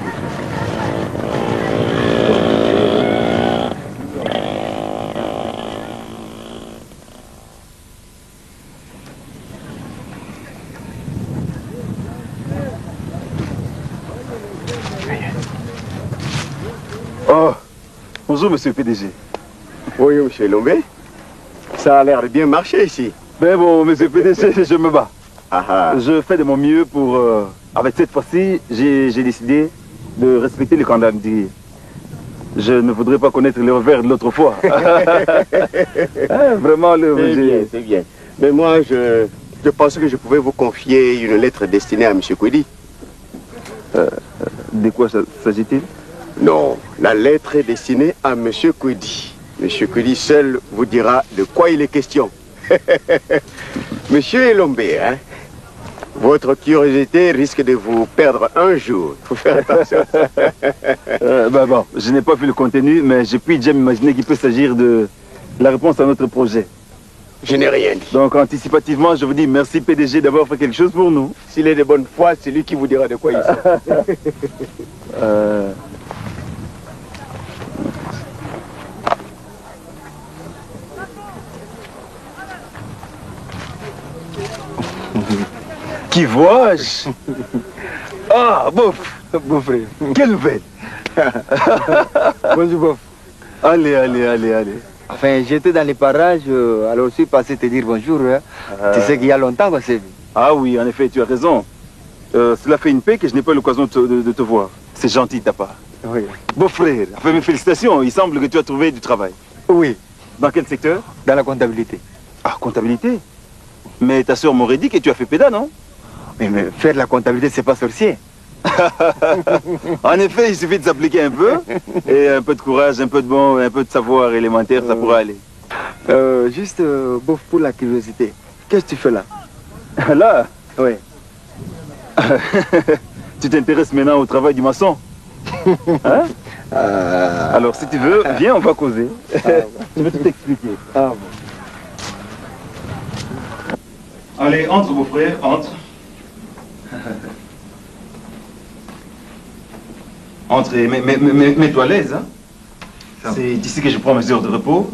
Oh, bonjour monsieur le PDG. Oui, monsieur Lombé. Ça a l'air de bien marcher ici. Ben bon, monsieur le PDG, je me bats. Ah. Je fais de mon mieux pour... avec cette fois-ci, j'ai décidé de respecter le calendrier. Je ne voudrais pas connaître le revers de l'autre fois. Vraiment, c'est bien. Mais moi, je pensais que je pouvais vous confier une lettre destinée à M. Kwedi. De quoi s'agit-il? Non, la lettre est destinée à M. Kwedi. M. Kwedi seul vous dira de quoi il est question. Monsieur Lombé, hein? Votre curiosité risque de vous perdre un jour. Il faut faire attention. Bon, je n'ai pas vu le contenu, mais j'ai pu déjà m'imaginer qu'il peut s'agir de la réponse à notre projet. Je n'ai rien dit. Donc, anticipativement, je vous dis merci PDG d'avoir fait quelque chose pour nous. S'il est de bonne foi, c'est lui qui vous dira de quoi il s'agit. Qui vois-je? Ah, bof! Beau frère. Quelle nouvelle! Bonjour, bof. Allez. Enfin, j'étais dans les parages, alors je suis passé te dire bonjour. Hein. Tu sais qu'il y a longtemps qu'on s'est vu. Ah oui, en effet, tu as raison. Cela fait une paix que je n'ai pas eu l'occasion de te voir. C'est gentil de ta part. Oui. Beau frère, enfin, mes félicitations. Il semble que tu as trouvé du travail. Oui. Dans quel secteur? Dans la comptabilité. Ah, comptabilité? Mais ta soeur m'aurait dit que tu as fait PEDA, non? Mais faire la comptabilité, c'est pas sorcier. En effet, il suffit de s'appliquer un peu, et un peu de courage, un peu de savoir élémentaire, ça pourra aller. Juste, bof, pour la curiosité, qu'est-ce que tu fais là? Là? Oui. Tu t'intéresses maintenant au travail du maçon? Hein? Alors, si tu veux, viens, on va causer. Je vais tout expliquer. Ah bon. Allez, entre, beau frère, entre. Entre et mets-toi à l'aise. Hein. C'est ici que je prends mes heures de repos.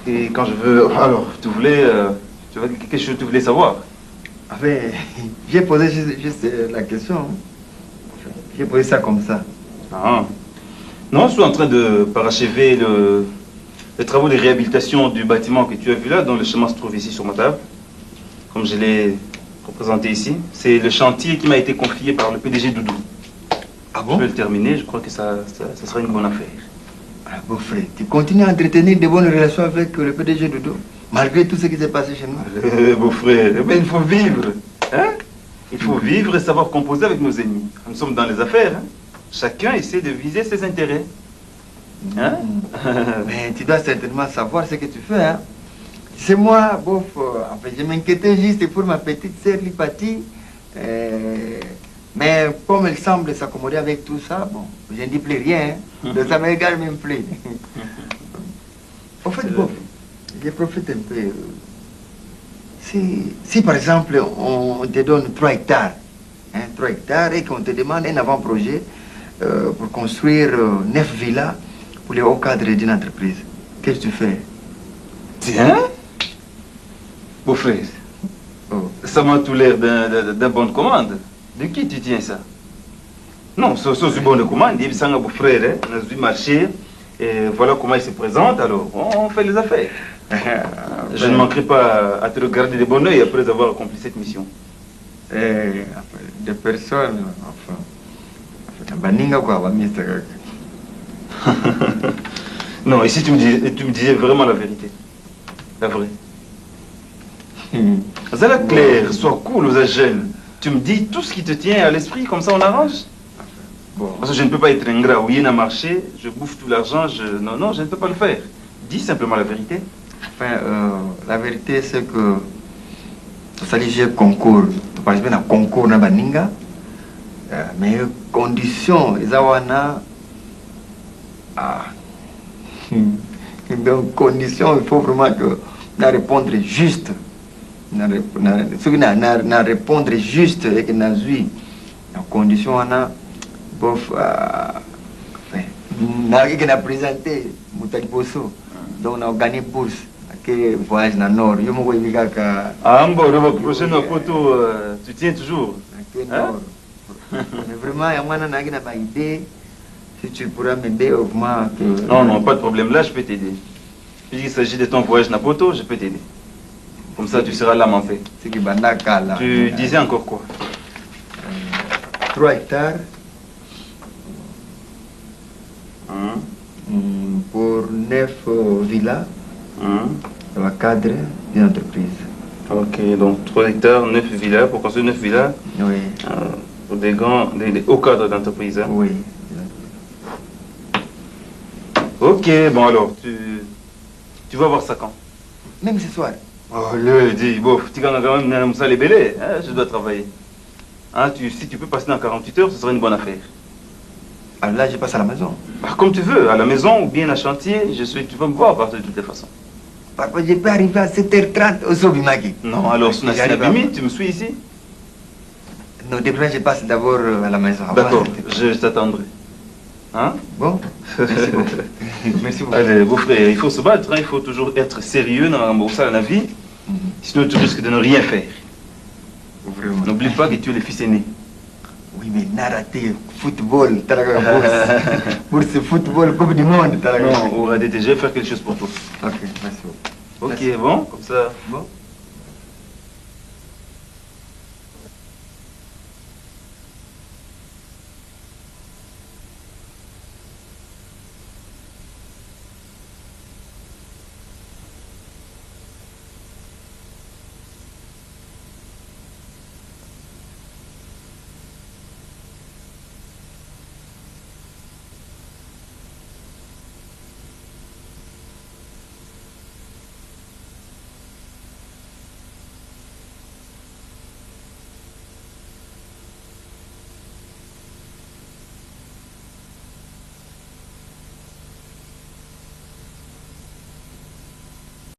Et quand je veux... Alors, tu voulais... qu'est-ce que tu voulais savoir? Enfin, j'ai posé juste la question. J'ai posé ça comme ça. Ah. Non, je suis en train de parachever les travaux de réhabilitation du bâtiment que tu as vu là, dont le schéma se trouve ici sur ma table. Comme je l'ai représenté ici. C'est le chantier qui m'a été confié par le PDG Doudou. Ah bon? Je vais le terminer, je crois que ça sera une bonne affaire. Ah, beau frère, tu continues à entretenir de bonnes relations avec le PDG Doudou, malgré tout ce qui s'est passé chez nous? Beau frère, mais il faut vivre. Hein? Il faut vivre et savoir composer avec nos ennemis. Nous sommes dans les affaires. Hein? Chacun essaie de viser ses intérêts. Hein? Mais tu dois certainement savoir ce que tu fais. Hein? C'est moi, bof, enfin, je m'inquiétais juste pour ma petite sœur Lipati. Mais comme elle semble s'accommoder avec tout ça, bon, je ne dis plus rien. Hein? Donc ça m'égale même plus. En fait, bof, je profite un peu. Si par exemple, on te donne 3 hectares, hein, 3 hectares, et qu'on te demande un avant-projet pour construire 9 villas pour les hauts cadres d'une entreprise, qu'est-ce que tu fais? Tiens, beau frère, ça m'a tout l'air d'un bon de commande. De qui tu tiens ça? Non, c'est une bonne commande. Il y a un beau frère, on a dû marcher, et voilà comment il se présente, alors on fait les affaires. Je ne manquerai pas à te regarder de bon oeil après avoir accompli cette mission. Des personnes, enfin, baninga quoi, non, ici tu me disais vraiment la vérité. La vraie. Ça là clair, sois cool, vous êtes jeune. Tu me dis tout ce qui te tient à l'esprit, comme ça on arrange. Bon. Parce que je ne peux pas être ingrat. Oui, il a marché, je bouffe tout l'argent, non, je ne peux pas le faire. Dis simplement la vérité. Enfin, la vérité c'est que ça j'ai concours. Tu parles bien d'un concours na baninga. Mais conditions, ils ont donc conditions, il faut vraiment que na répondre juste. Ce qui na répondre juste et que na zui. La condition on a bof na que na présenté Moutali Bosso. Donc on a gagné bourse. Que voyage dans le nord. Je me vois que... Ah, bon, la prochaine photo, tu tiens toujours. Hein? Mais vraiment, il y a une idée. Si tu pourras m'aider, vraiment... Non, pas de problème. Là, je peux t'aider. Puisqu'il s'agit de ton voyage dans Poto, je peux t'aider. Comme ça, tu seras là, en paix. Tu disais encore quoi? 3 hectares. Pour 9 villas. Dans le cadre d'une entreprise. Ok, donc 3 hectares, 9 villas, pour construire 9 villas? Oui. Pour des hauts cadres d'entreprise, hein? Oui. Ok, bon alors, tu vas voir ça quand? Même ce soir. Oh, le dis, bon, tu gagnes quand même ça les bélés, hein, je dois travailler. Hein, si tu peux passer dans 48 heures, ce serait une bonne affaire. Alors là, je passe à la maison. Bah, comme tu veux, à la maison ou bien à chantier, tu vas me voir partir de toutes les façons. Papa, je peux arriver à 7h30 au Sobimaki. Non, alors, tu me suis ici? Non, demain, je passe d'abord à la maison. D'accord, je t'attendrai. Hein? Bon, merci beaucoup. Merci beaucoup. Allez, beau frère, il faut se battre, hein, il faut toujours être sérieux dans la vie. Sinon, tu risques de ne rien faire. N'oublie pas que tu es le fils aîné. Oui, mais n'a raté football, pour ce football, Coupe du Monde. Non, on va déjà faire quelque chose pour toi. Ok, merci beaucoup. Ok, bon, comme ça. Bon.